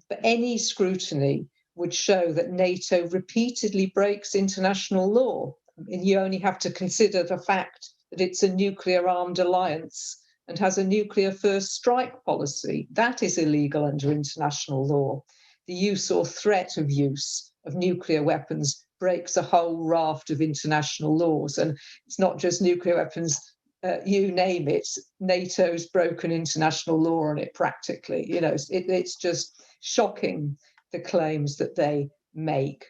But any scrutiny would show that NATO repeatedly breaks international law. And you only have to consider the fact that it's a nuclear-armed alliance and has a nuclear first strike policy. That is illegal under international law. The use or threat of use of nuclear weapons breaks a whole raft of international laws. And it's not just nuclear weapons, you name it, NATO's broken international law on it practically. You know, it's just shocking, the claims that they make.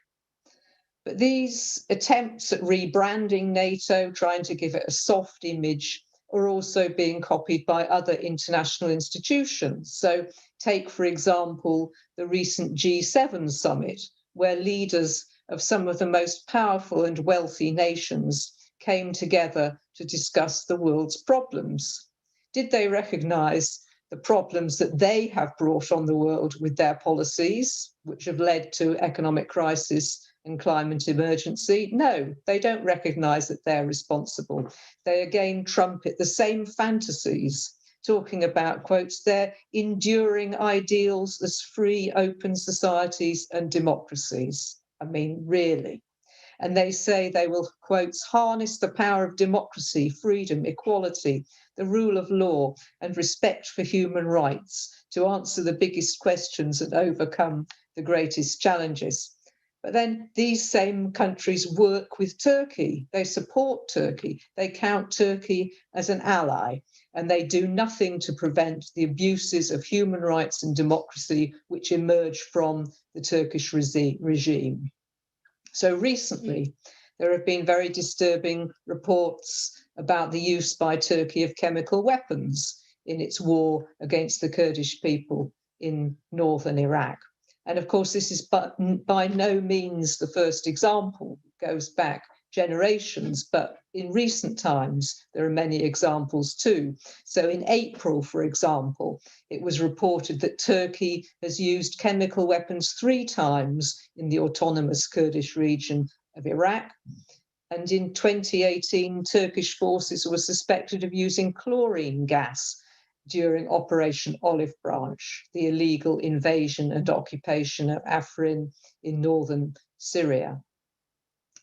But these attempts at rebranding NATO, trying to give it a soft image, are also being copied by other international institutions. So take, for example, the recent G7 summit, where leaders of some of the most powerful and wealthy nations came together to discuss the world's problems. Did they recognize the problems that they have brought on the world with their policies, which have led to economic crisis and climate emergency? No, they don't recognize that they're responsible. They again trumpet the same fantasies, talking about, quotes, their enduring ideals as free, open societies and democracies. I mean, really. And they say they will, quotes, harness the power of democracy, freedom, equality, the rule of law, and respect for human rights to answer the biggest questions and overcome the greatest challenges. But then these same countries work with Turkey. They support Turkey. They count Turkey as an ally, and they do nothing to prevent the abuses of human rights and democracy which emerge from the Turkish regime. So recently, there have been very disturbing reports about the use by Turkey of chemical weapons in its war against the Kurdish people in northern Iraq. And of course, this is by no means the first example. It goes back generations, but in recent times, there are many examples too. So in April, for example, it was reported that Turkey has used chemical weapons 3 times in the autonomous Kurdish region of Iraq. And in 2018, Turkish forces were suspected of using chlorine gas during Operation Olive Branch, the illegal invasion and occupation of Afrin in northern Syria.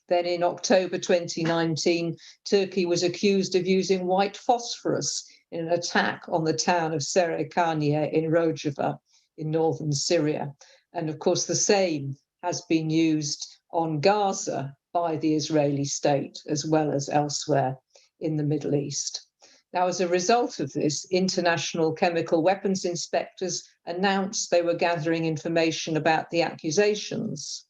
Then in October 2019, Turkey was accused of using white phosphorus in an attack on the town of Serekaniye in Rojava in northern Syria. And of course, the same has been used on Gaza by the Israeli state, as well as elsewhere in the Middle East. Now, as a result of this, international chemical weapons inspectors announced they were gathering information about the accusations.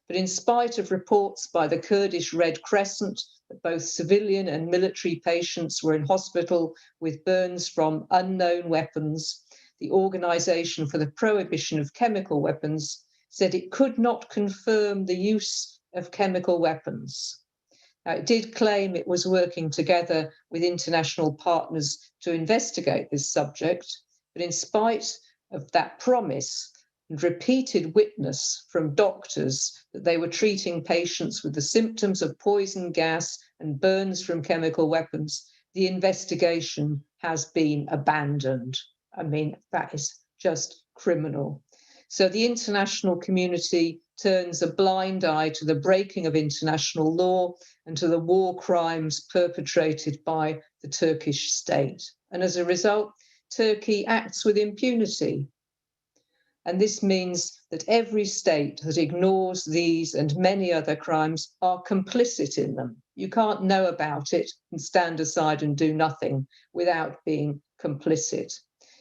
But in spite of reports by the Kurdish Red Crescent that both civilian and military patients were in hospital with burns from unknown weapons, the Organization for the Prohibition of Chemical Weapons said it could not confirm the use of chemical weapons. Now, it did claim it was working together with international partners to investigate this subject, but in spite of that promise and repeated witness from doctors that they were treating patients with the symptoms of poison gas and burns from chemical weapons, the investigation has been abandoned. I mean, that is just criminal. So the international community turns a blind eye to the breaking of international law and to the war crimes perpetrated by the Turkish state. And as a result, Turkey acts with impunity. And this means that every state that ignores these and many other crimes are complicit in them. You can't know about it and stand aside and do nothing without being complicit.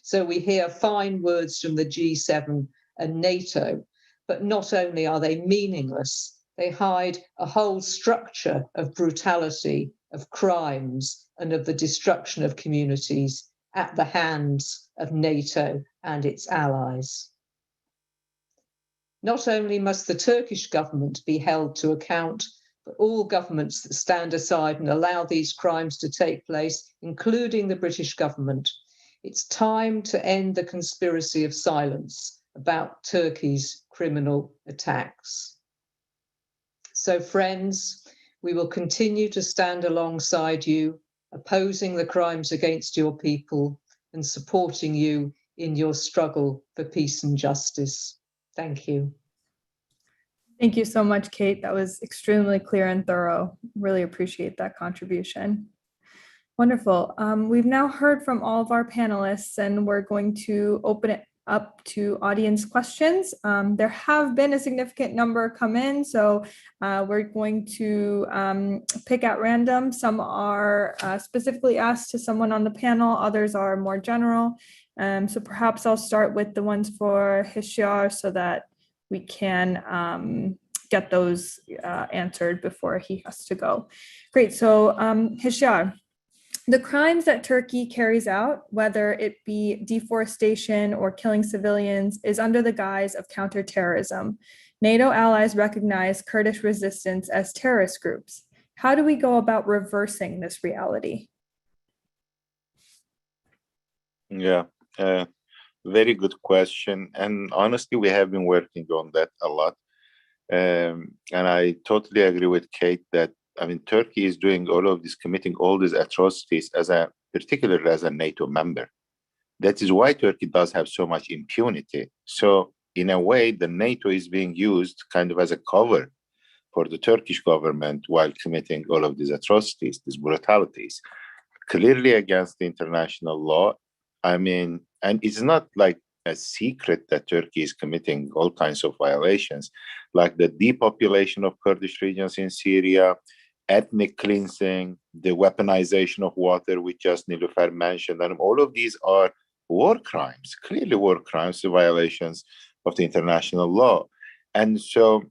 So we hear fine words from the G7 and NATO, but not only are they meaningless, they hide a whole structure of brutality, of crimes, and of the destruction of communities at the hands of NATO and its allies. Not only must the Turkish government be held to account, but all governments that stand aside and allow these crimes to take place, including the British government. It's time to end the conspiracy of silence about Turkey's criminal attacks. So friends, we will continue to stand alongside you, opposing the crimes against your people and supporting you in your struggle for peace and justice. Thank you. Thank you so much, Kate. That was extremely clear and thorough. Really appreciate that contribution. Wonderful. We've now heard from all of our panelists, and we're going to open it up to audience questions. There have been a significant number come in, so we're going to pick at random. Some are specifically asked to someone on the panel, others are more general. So perhaps I'll start with the ones for Hisyar so that we can get those answered before he has to go. Great, so Hisyar, the crimes that Turkey carries out, whether it be deforestation or killing civilians, is under the guise of counterterrorism. NATO allies recognize Kurdish resistance as terrorist groups. How do we go about reversing this reality? Yeah, very good question. And honestly, we have been working on that a lot. And I totally agree with Kate that, I mean, Turkey is doing all of this, committing all these atrocities particularly as a NATO member. That is why Turkey does have so much impunity. So in a way, the NATO is being used kind of as a cover for the Turkish government while committing all of these atrocities, these brutalities, clearly against the international law. I mean, and it's not like a secret that Turkey is committing all kinds of violations, like the depopulation of Kurdish regions in Syria, ethnic cleansing, the weaponization of water, which just Nilufer mentioned. And all of these are war crimes, clearly war crimes, violations of the international law. And so,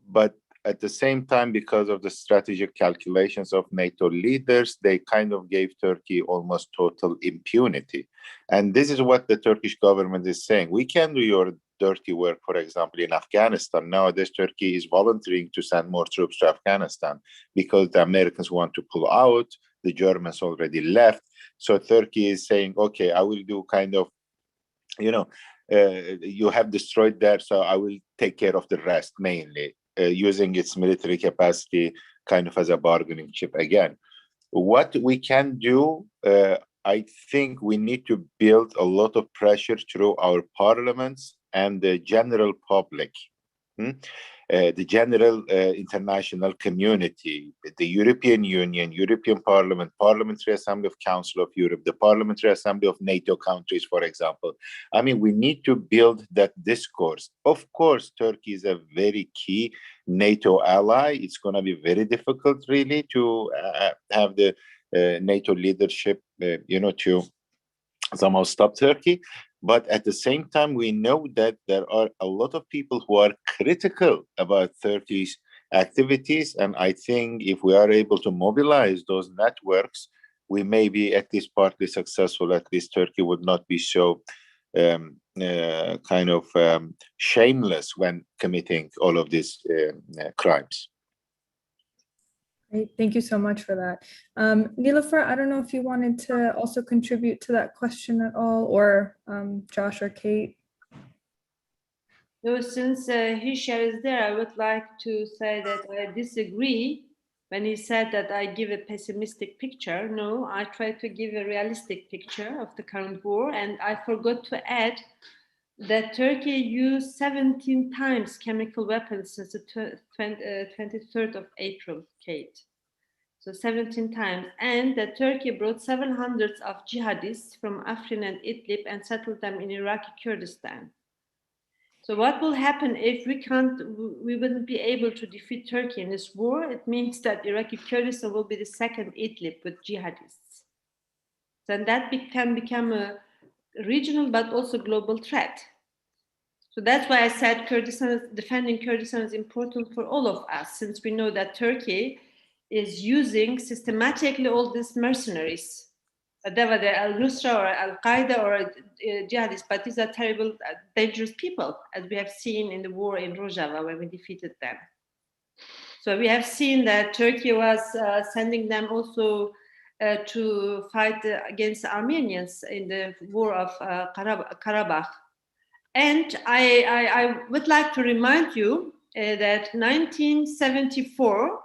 but at the same time, because of the strategic calculations of NATO leaders, they kind of gave Turkey almost total impunity. And this is what the Turkish government is saying. We can do your dirty work, for example, in Afghanistan. Nowadays, Turkey is volunteering to send more troops to Afghanistan because the Americans want to pull out. The Germans already left. So Turkey is saying, okay, I will do kind of, you have destroyed there, so I will take care of the rest mainly. Using its military capacity kind of as a bargaining chip again. What we can do, I think we need to build a lot of pressure through our parliaments and the general public, the general international community, the European Union, European Parliament, Parliamentary Assembly of Council of Europe, the Parliamentary Assembly of NATO countries, for example. I mean, we need to build that discourse. Of course, Turkey is a very key NATO ally. It's going to be very difficult, really, to have the NATO leadership, to somehow stop Turkey. But at the same time, we know that there are a lot of people who are critical about Turkey's activities. And I think if we are able to mobilize those networks, we may be at least partly successful. At least Turkey would not be so shameless when committing all of these crimes. Great, thank you so much for that. Nilufer, I don't know if you wanted to also contribute to that question at all, or Josh or Kate. No, since Hisyar is there, I would like to say that I disagree when he said that I give a pessimistic picture. No, I try to give a realistic picture of the current war, and I forgot to add that Turkey used 17 times chemical weapons since the 23rd of April, Kate. So 17 times. And that Turkey brought 700 of jihadists from Afrin and Idlib and settled them in Iraqi Kurdistan. So what will happen if we wouldn't be able to defeat Turkey in this war? It means that Iraqi Kurdistan will be the second Idlib with jihadists. Then that can become a regional but also global threat. So that's why I said defending Kurdistan is important for all of us, since we know that Turkey is using systematically all these mercenaries, whether they're al-Nusra or al-Qaeda or jihadists, but these are terrible, dangerous people, as we have seen in the war in Rojava when we defeated them. So we have seen that Turkey was sending them also to fight against the Armenians in the war of Karabakh. And I would like to remind you that 1974,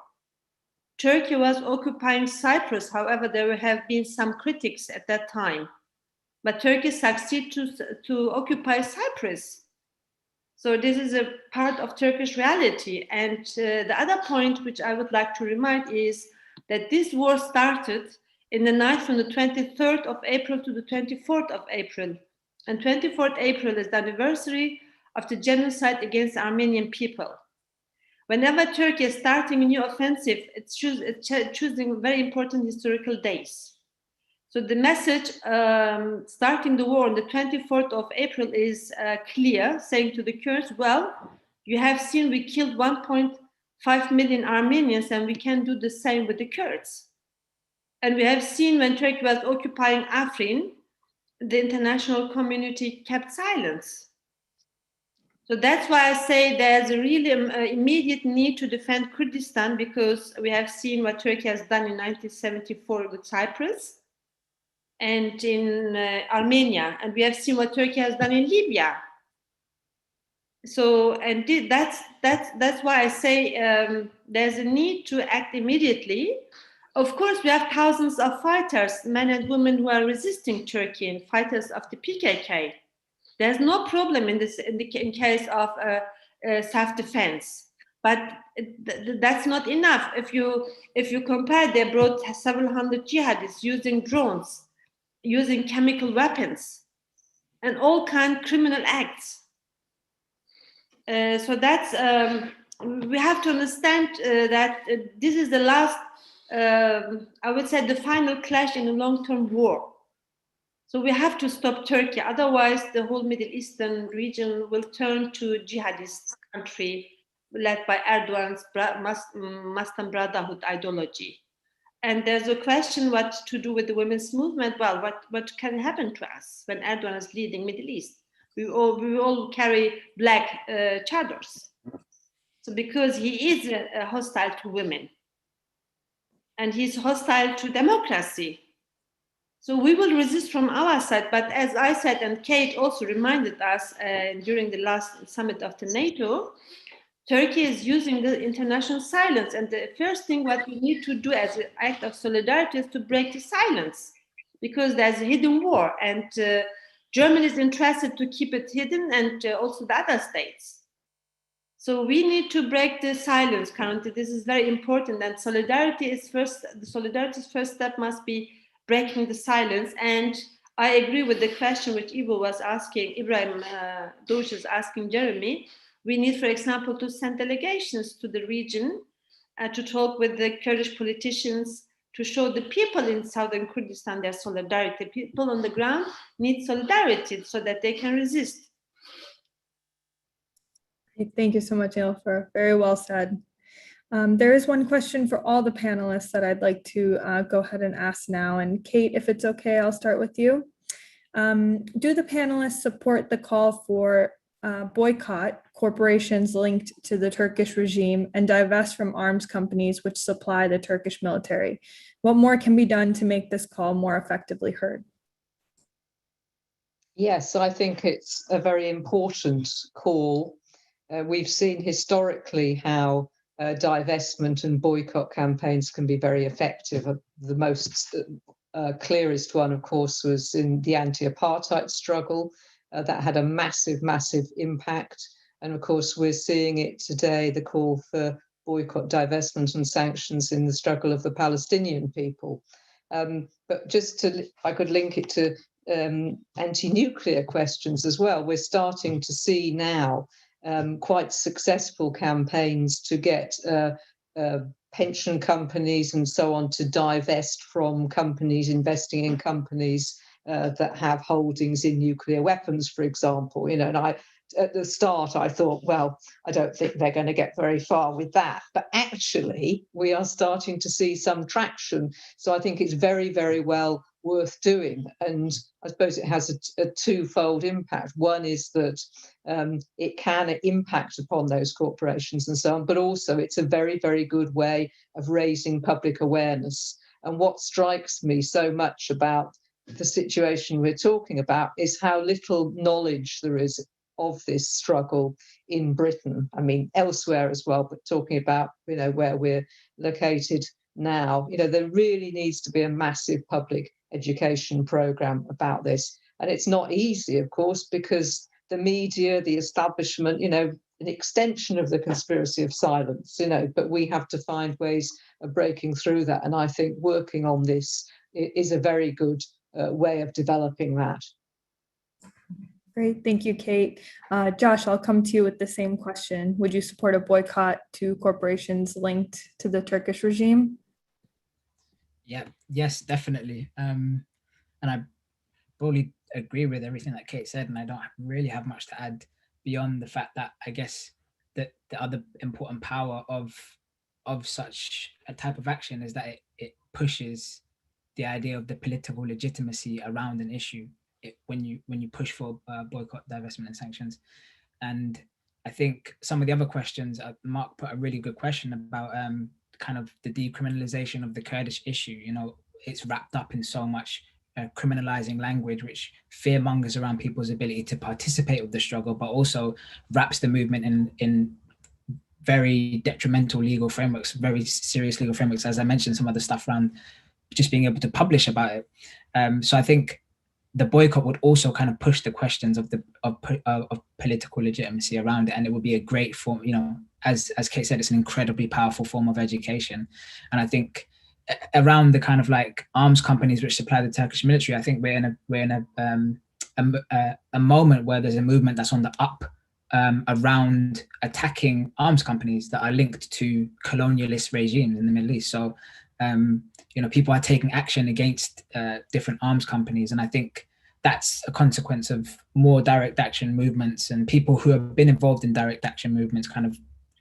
Turkey was occupying Cyprus. However, there have been some critics at that time. But Turkey succeeded to occupy Cyprus. So this is a part of Turkish reality. And the other point which I would like to remind is that this war started in the night from the 23rd of April to the 24th of April. And 24th April is the anniversary of the genocide against the Armenian people. Whenever Turkey is starting a new offensive, it's choosing very important historical days. So the message starting the war on the 24th of April is clear, saying to the Kurds, well, you have seen we killed 1.5 million Armenians and we can do the same with the Kurds. And we have seen when Turkey was occupying Afrin, the international community kept silence. So that's why I say there's a really immediate need to defend Kurdistan, because we have seen what Turkey has done in 1974 with Cyprus and in Armenia, and we have seen what Turkey has done in Libya. So, and that's why I say there's a need to act immediately. Of course, we have thousands of fighters, men and women, who are resisting Turkey and fighters of the PKK. There's no problem in case of self-defense, but that's not enough. If you compare, they brought several hundred jihadists using drones, using chemical weapons, and all kind of criminal acts. So that's we have to understand that this is the last, I would say, the final clash in a long-term war. So we have to stop Turkey, otherwise the whole Middle Eastern region will turn to jihadist country led by Erdogan's Muslim Brotherhood ideology. And there's a question what to do with the women's movement. Well, what can happen to us when Erdogan is leading Middle East? We all carry black chadors. So because he is hostile to women and he's hostile to democracy. So we will resist from our side, but as I said, and Kate also reminded us during the last summit of the NATO, Turkey is using the international silence. And the first thing what we need to do as an act of solidarity is to break the silence, because there's a hidden war, and Germany is interested to keep it hidden, and also the other states. So we need to break the silence currently. This is very important, and solidarity is first. The solidarity's first step must be breaking the silence. And I agree with the question which Ivo was asking, Ibrahim Doğuş is asking Jeremy. We need, for example, to send delegations to the region to talk with the Kurdish politicians, to show the people in southern Kurdistan their solidarity. People on the ground need solidarity so that they can resist. Thank you so much, Nilufer. Very well said. There is one question for all the panelists that I'd like to go ahead and ask now. And Kate, if it's okay, I'll start with you. Do the panelists support the call for boycott corporations linked to the Turkish regime and divest from arms companies which supply the Turkish military? What more can be done to make this call more effectively heard? Yes, I think it's a very important call. We've seen historically how divestment and boycott campaigns can be very effective. The most clearest one, of course, was in the anti-apartheid struggle. That had a massive, massive impact. And of course, we're seeing it today, the call for boycott, divestment and sanctions in the struggle of the Palestinian people. But just to, I could link it to anti-nuclear questions as well. We're starting to see now quite successful campaigns to get pension companies and so on to divest from companies investing in companies that have holdings in nuclear weapons, for example. You know, and at the start I thought, well, I don't think they're going to get very far with that. But actually, we are starting to see some traction. So I think it's very, very well worth doing. And I suppose it has a twofold impact. One is that it can impact upon those corporations and so on, but also it's a very, very good way of raising public awareness. And what strikes me so much about the situation we're talking about is how little knowledge there is of this struggle in Britain. I mean, elsewhere as well, but talking about, you know, where we're located now, you know, there really needs to be a massive public education program about this. And it's not easy, of course, because the media, the establishment, you know, an extension of the conspiracy of silence, you know, but we have to find ways of breaking through that. And I think working on this is a very good way of developing that. Great, thank you, Kate. Josh, I'll come to you with the same question. Would you support a boycott to corporations linked to the Turkish regime? Yeah, yes, definitely. And I fully agree with everything that Kate said, and I don't really have much to add beyond the fact that I guess that the other important power of such a type of action is that it pushes the idea of the political legitimacy around an issue. When you push for boycott, divestment, and sanctions. And I think some of the other questions, Mark put a really good question about kind of the decriminalization of the Kurdish issue. You know, it's wrapped up in so much criminalizing language, which fearmongers around people's ability to participate with the struggle, but also wraps the movement in very detrimental legal frameworks, very serious legal frameworks. As I mentioned, some of the stuff around just being able to publish about it. So I think the boycott would also kind of push the questions of political legitimacy around it, and it would be a great form. You know, as Kate said, it's an incredibly powerful form of education, and I think around the kind of like arms companies which supply the Turkish military, I think we're in a moment where there's a movement that's on the up around attacking arms companies that are linked to colonialist regimes in the Middle East. So you know, people are taking action against different arms companies, and I think that's a consequence of more direct action movements and people who have been involved in direct action movements kind of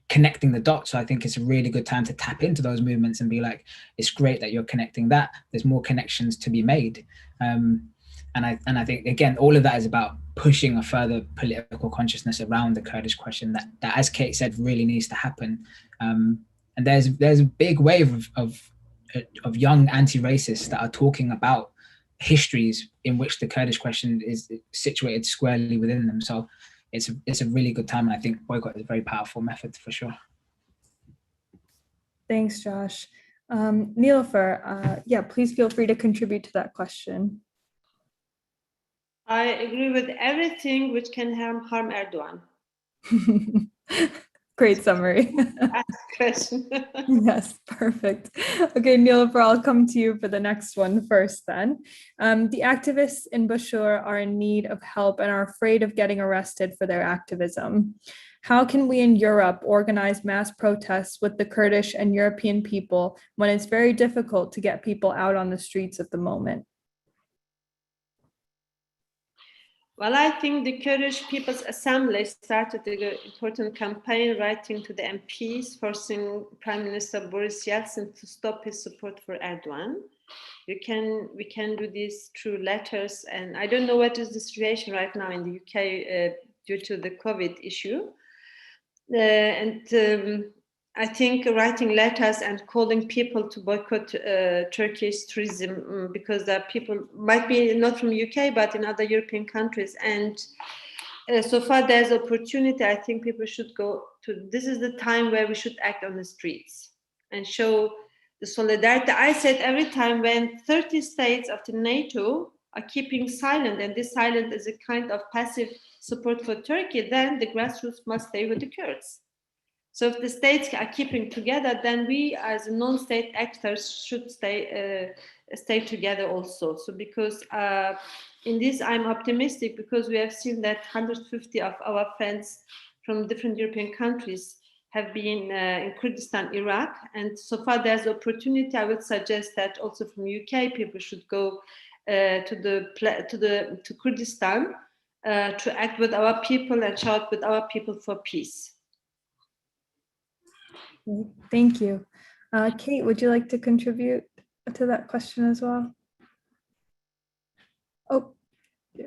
connecting the dots. So I think it's a really good time to tap into those movements and be like, it's great that you're connecting that. There's more connections to be made. And I think, again, all of that is about pushing a further political consciousness around the Kurdish question that as Kate said, really needs to happen. And there's a big wave of young anti-racists that are talking about histories in which the Kurdish question is situated squarely within them. So it's a really good time, and I think boycott is a very powerful method for sure. Thanks, Josh. Nilufer, yeah, please feel free to contribute to that question. I agree with everything which can harm Erdogan. Great summary. Question. Yes, perfect. Okay, Nilufer, I'll come to you for the next one first then. The activists in Bashur are in need of help and are afraid of getting arrested for their activism. How can we in Europe organize mass protests with the Kurdish and European people when it's very difficult to get people out on the streets at the moment? Well, I think the Kurdish People's Assembly started an important campaign writing to the MPs, forcing Prime Minister Boris Yeltsin to stop his support for Erdogan. We can do this through letters, and I don't know what is the situation right now in the UK due to the COVID issue. I think writing letters and calling people to boycott Turkish tourism because there are people, might be not from UK, but in other European countries. And so far there's opportunity. I think people should go to, this is the time where we should act on the streets and show the solidarity. I said every time when 30 states of the NATO are keeping silent, and this silence is a kind of passive support for Turkey, then the grassroots must stay with the Kurds. So if the states are keeping together, then we as non-state actors should stay together also. So because in this I'm optimistic because we have seen that 150 of our friends from different European countries have been in Kurdistan, Iraq, and so far there's opportunity. I would suggest that also from UK people should go to Kurdistan to act with our people and shout with our people for peace. Thank you. Kate, would you like to contribute to that question as well? Oh, yeah.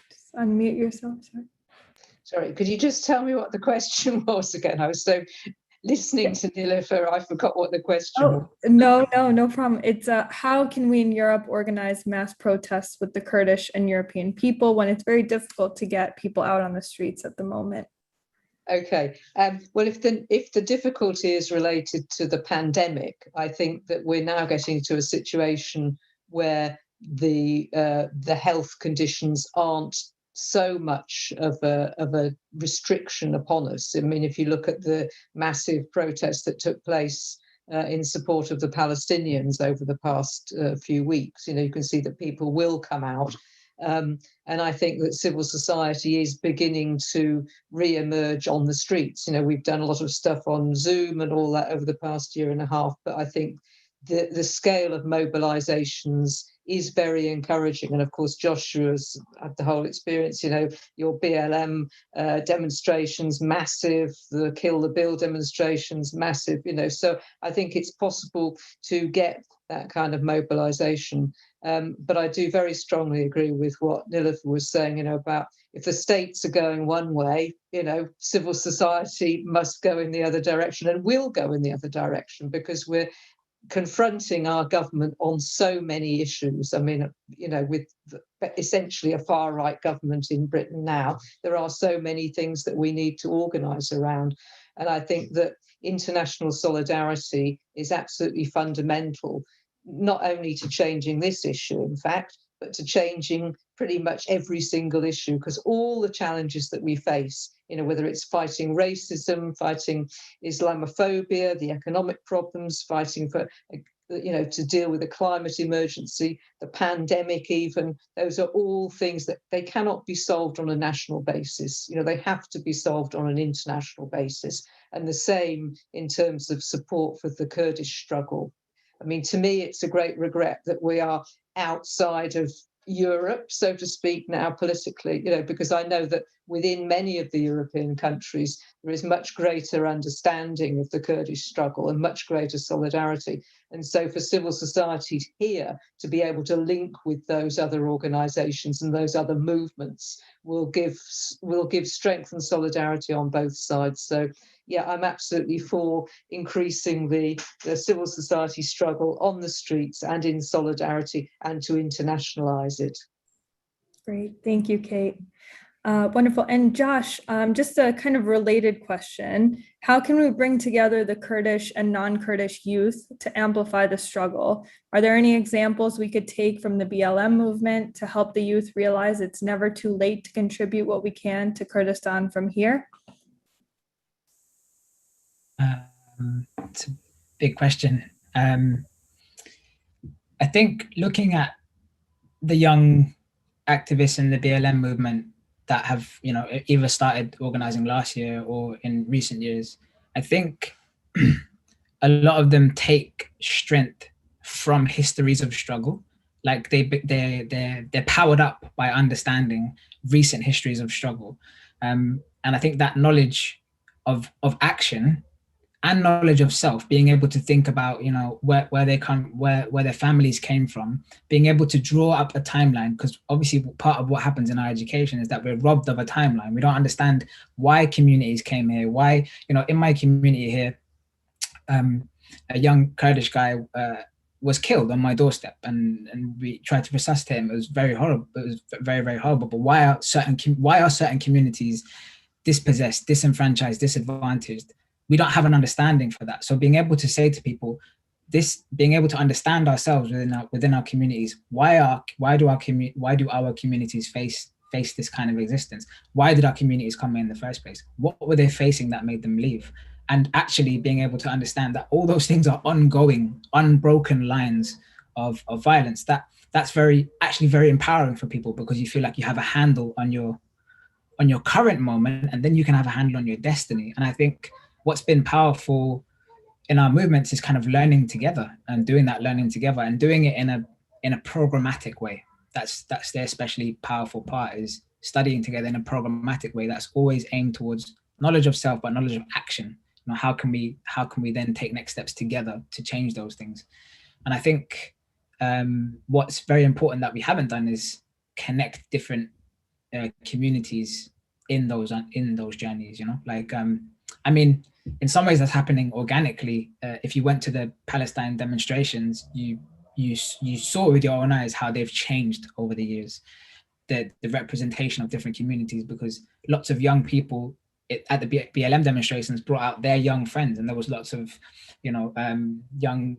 Just unmute yourself, sorry. Sorry, could you just tell me what the question was again? I was so listening to Nilufer, I forgot what the question was. No problem. It's how can we in Europe organize mass protests with the Kurdish and European people when it's very difficult to get people out on the streets at the moment? Okay. Well, if the difficulty is related to the pandemic, I think that we're now getting to a situation where the health conditions aren't so much of a restriction upon us. I mean, if you look at the massive protests that took place in support of the Palestinians over the past few weeks, you can see that people will come out. And I think that civil society is beginning to re-emerge on the streets. We've done a lot of stuff on Zoom and all that over the past year and a half, but I think the scale of mobilizations is very encouraging. And of course, Joshua's had the whole experience, your BLM demonstrations, massive, the Kill the Bill demonstrations, massive, so I think it's possible to get that kind of mobilization. But I do very strongly agree with what Nilufer was saying, about if the states are going one way, civil society must go in the other direction and will go in the other direction, because we're confronting our government on so many issues. I mean, with essentially a far-right government in Britain now, there are so many things that we need to organise around. And I think that international solidarity is absolutely fundamental, not only to changing this issue, in fact, but to changing pretty much every single issue, because all the challenges that we face, whether it's fighting racism, fighting Islamophobia, the economic problems, fighting for, to deal with the climate emergency, the pandemic even, those are all things that they cannot be solved on a national basis. They have to be solved on an international basis. And the same in terms of support for the Kurdish struggle. I mean, to me, it's a great regret that we are outside of Europe, so to speak, now politically, because I know that within many of the European countries, there is much greater understanding of the Kurdish struggle and much greater solidarity. And so for civil society here to be able to link with those other organisations and those other movements will give strength and solidarity on both sides. So yeah, I'm absolutely for increasing the civil society struggle on the streets and in solidarity, and to internationalise it. Great, thank you, Kate. Wonderful. And Josh, just a kind of related question. How can we bring together the Kurdish and non-Kurdish youth to amplify the struggle? Are there any examples we could take from the BLM movement to help the youth realize it's never too late to contribute what we can to Kurdistan from here? It's a big question. I think looking at the young activists in the BLM movement that have, either started organizing last year or in recent years, I think a lot of them take strength from histories of struggle. Like they're powered up by understanding recent histories of struggle, and I think that knowledge of action and knowledge of self, being able to think about, where they come, where their families came from, being able to draw up a timeline, because obviously part of what happens in our education is that we're robbed of a timeline. We don't understand why communities came here, why, in my community here, a young Kurdish guy was killed on my doorstep, and we tried to resuscitate him. It was very horrible. It was very, very horrible. But why are certain communities dispossessed, disenfranchised, disadvantaged? We don't have an understanding for that. So being able to say to people, being able to understand ourselves within our communities, why do our communities face this kind of existence? Why did our communities come in the first place? What were they facing that made them leave? And actually being able to understand that all those things are ongoing, unbroken lines of violence. That's very empowering for people, because you feel like you have a handle on your on your current moment, and then you can have a handle on your destiny. And I think what's been powerful in our movements is kind of learning together and doing that learning together and doing it in a programmatic way. That's the especially powerful part, is studying together in a programmatic way that's always aimed towards knowledge of self, but knowledge of action. You know, how can we then take next steps together to change those things? And I think what's very important that we haven't done is connect different communities in those journeys. You know, like I mean, in some ways that's happening organically. If you went to the Palestine demonstrations, you saw with your own eyes how they've changed over the years, the representation of different communities, because lots of young people at the BLM demonstrations brought out their young friends, and there was lots of, you know, young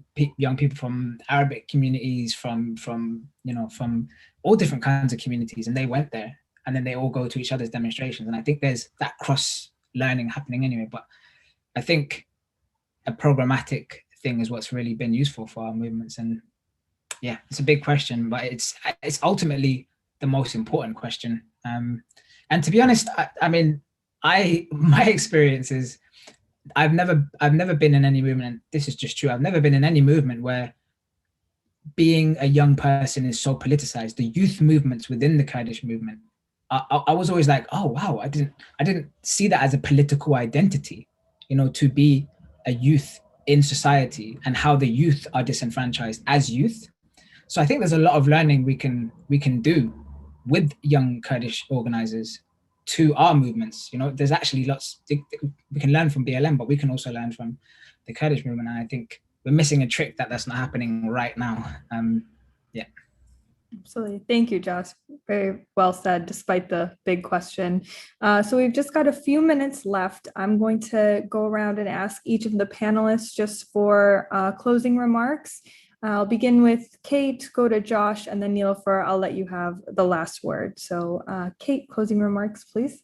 people from Arabic communities, from all different kinds of communities, and they went there, and then they all go to each other's demonstrations. And I think there's that cross learning happening anyway. But I think a programmatic thing is what's really been useful for our movements. And yeah, it's a big question, but it's ultimately the most important question. And to be honest, I mean, my experience is I've never been in any movement, and this is just true. I've never been in any movement where being a young person is so politicized. The youth movements within the Kurdish movement, I was always like, oh wow, I didn't see that as a political identity, you know, to be a youth in society and how the youth are disenfranchised as youth. So I think there's a lot of learning we can do with young Kurdish organizers to our movements. You know, there's actually lots we can learn from BLM, but we can also learn from the Kurdish movement. And I think we're missing a trick that's not happening right now. Yeah. Absolutely. Thank you, Josh. Very well said, despite the big question. So we've just got a few minutes left. I'm going to go around and ask each of the panelists just for closing remarks. I'll begin with Kate, go to Josh, and then Nilufer, I'll let you have the last word. So Kate, closing remarks, please.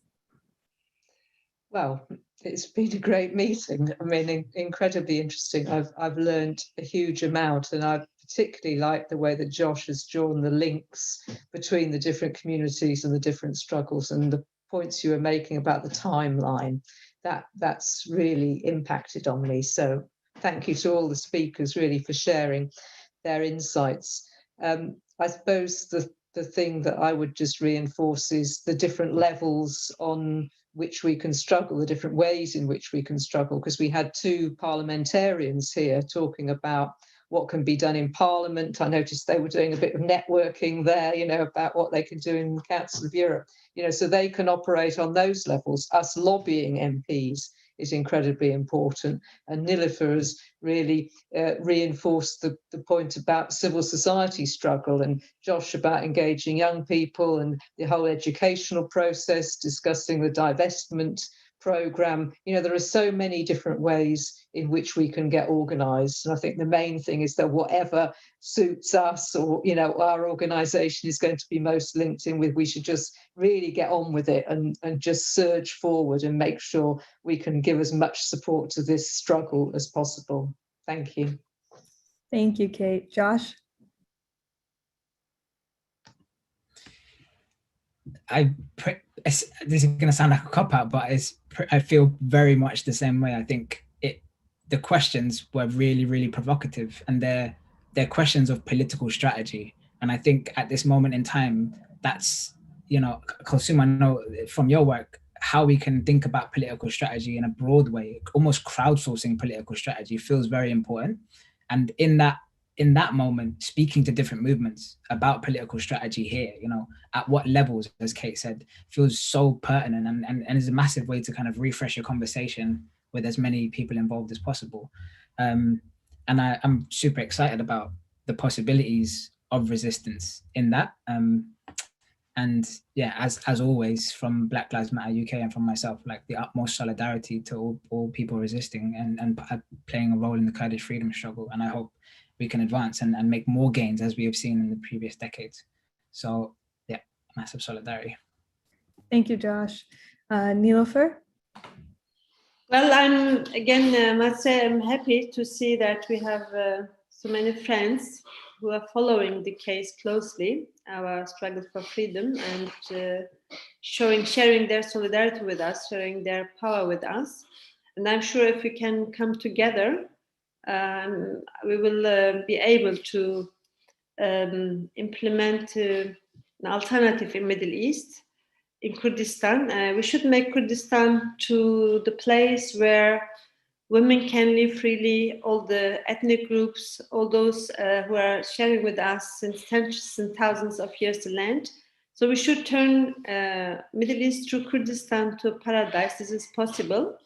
Well, it's been a great meeting. I mean, incredibly interesting. I've learned a huge amount, and I've particularly liked the way that Josh has drawn the links between the different communities and the different struggles, and the points you were making about the timeline. That's really impacted on me. So thank you to all the speakers really for sharing their insights. I suppose the thing that I would just reinforce is the different levels on which we can struggle, the different ways in which we can struggle, because we had two parliamentarians here talking about what can be done in Parliament. I noticed they were doing a bit of networking there, you know, about what they can do in the Council of Europe, you know, so they can operate on those levels. Us lobbying MPs is incredibly important. And Nilufer has really reinforced the point about civil society struggle, and Josh about engaging young people and the whole educational process, discussing the divestment programme. You know, there are so many different ways in which we can get organised. And I think the main thing is that whatever suits us, or, you know, our organisation is going to be most linked in with, we should just really get on with it and just surge forward and make sure we can give as much support to this struggle as possible. Thank you. Thank you, Kate. Josh? This is going to sound like a cop-out, but I feel very much the same way. I think the questions were really, really provocative, and they're questions of political strategy. And I think at this moment in time, that's, you know, Kulsoom, I know from your work, how we can think about political strategy in a broad way, almost crowdsourcing political strategy, feels very important. And in that moment, speaking to different movements about political strategy here, you know, at what levels, as Kate said, feels so pertinent, and is a massive way to kind of refresh your conversation with as many people involved as possible. And I'm super excited about the possibilities of resistance in that. And yeah, as always, from Black Lives Matter UK and from myself, like the utmost solidarity to all people resisting and playing a role in the Kurdish freedom struggle. And I hope we can advance and make more gains as we have seen in the previous decades. So yeah, massive solidarity. Thank you, Josh. Nilufer? Well, must say I'm happy to see that we have so many friends who are following the case closely, our struggle for freedom, and sharing their solidarity with us, sharing their power with us. And I'm sure if we can come together, we will be able to implement an alternative in Middle East, in Kurdistan. We should make Kurdistan to the place where women can live freely, all the ethnic groups, all those who are sharing with us since tens and thousands of years the land. So we should turn Middle East through Kurdistan to a paradise. This is possible.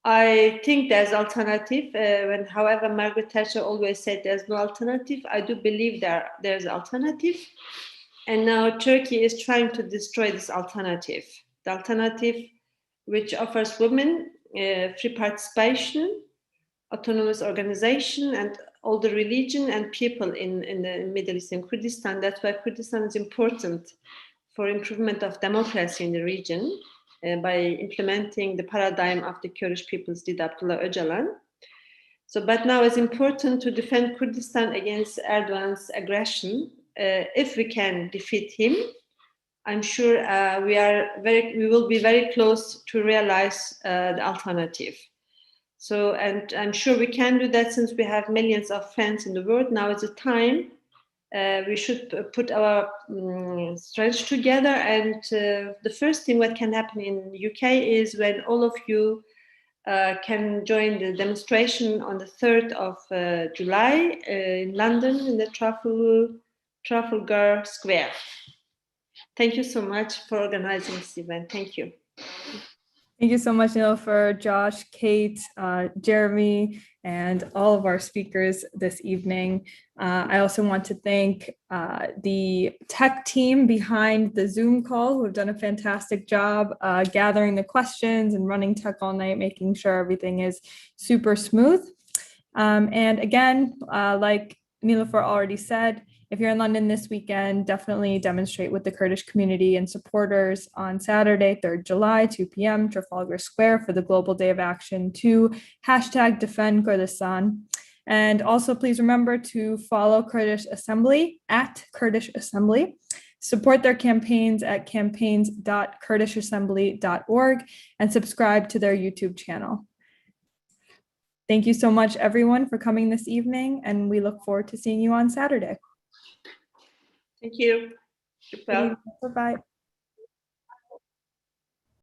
I think there's alternative. However, Margaret Thatcher always said there's no alternative. I do believe there's alternative. And now Turkey is trying to destroy this alternative. The alternative which offers women free participation, autonomous organization, and all the religion and people in the Middle East and Kurdistan. That's why Kurdistan is important for improvement of democracy in the region by implementing the paradigm of the Kurdish people's leader Abdullah Öcalan. So, but now it's important to defend Kurdistan against Erdogan's aggression. If we can defeat him, I'm sure we will be very close to realize the alternative. So, and I'm sure we can do that since we have millions of friends in the world. Now is the time we should put our strength together. And the first thing what can happen in the UK is when all of you can join the demonstration on the 3rd of July in London in the Trafalgar Square. Thank you so much for organizing this event. Thank you. Thank you so much, Nilufer, Josh, Kate, Jeremy, and all of our speakers this evening. I also want to thank the tech team behind the Zoom call who have done a fantastic job gathering the questions and running tech all night, making sure everything is super smooth. And again, like Nilufer already said, if you're in London this weekend, definitely demonstrate with the Kurdish community and supporters on Saturday, 3rd July, 2 p.m., Trafalgar Square for the Global Day of Action to #Defend Kurdistan. And also please remember to follow Kurdish Assembly at Kurdish Assembly. Support their campaigns at campaigns.kurdishassembly.org and subscribe to their YouTube channel. Thank you so much, everyone, for coming this evening, and we look forward to seeing you on Saturday. Thank you. Goodbye. Bye-bye.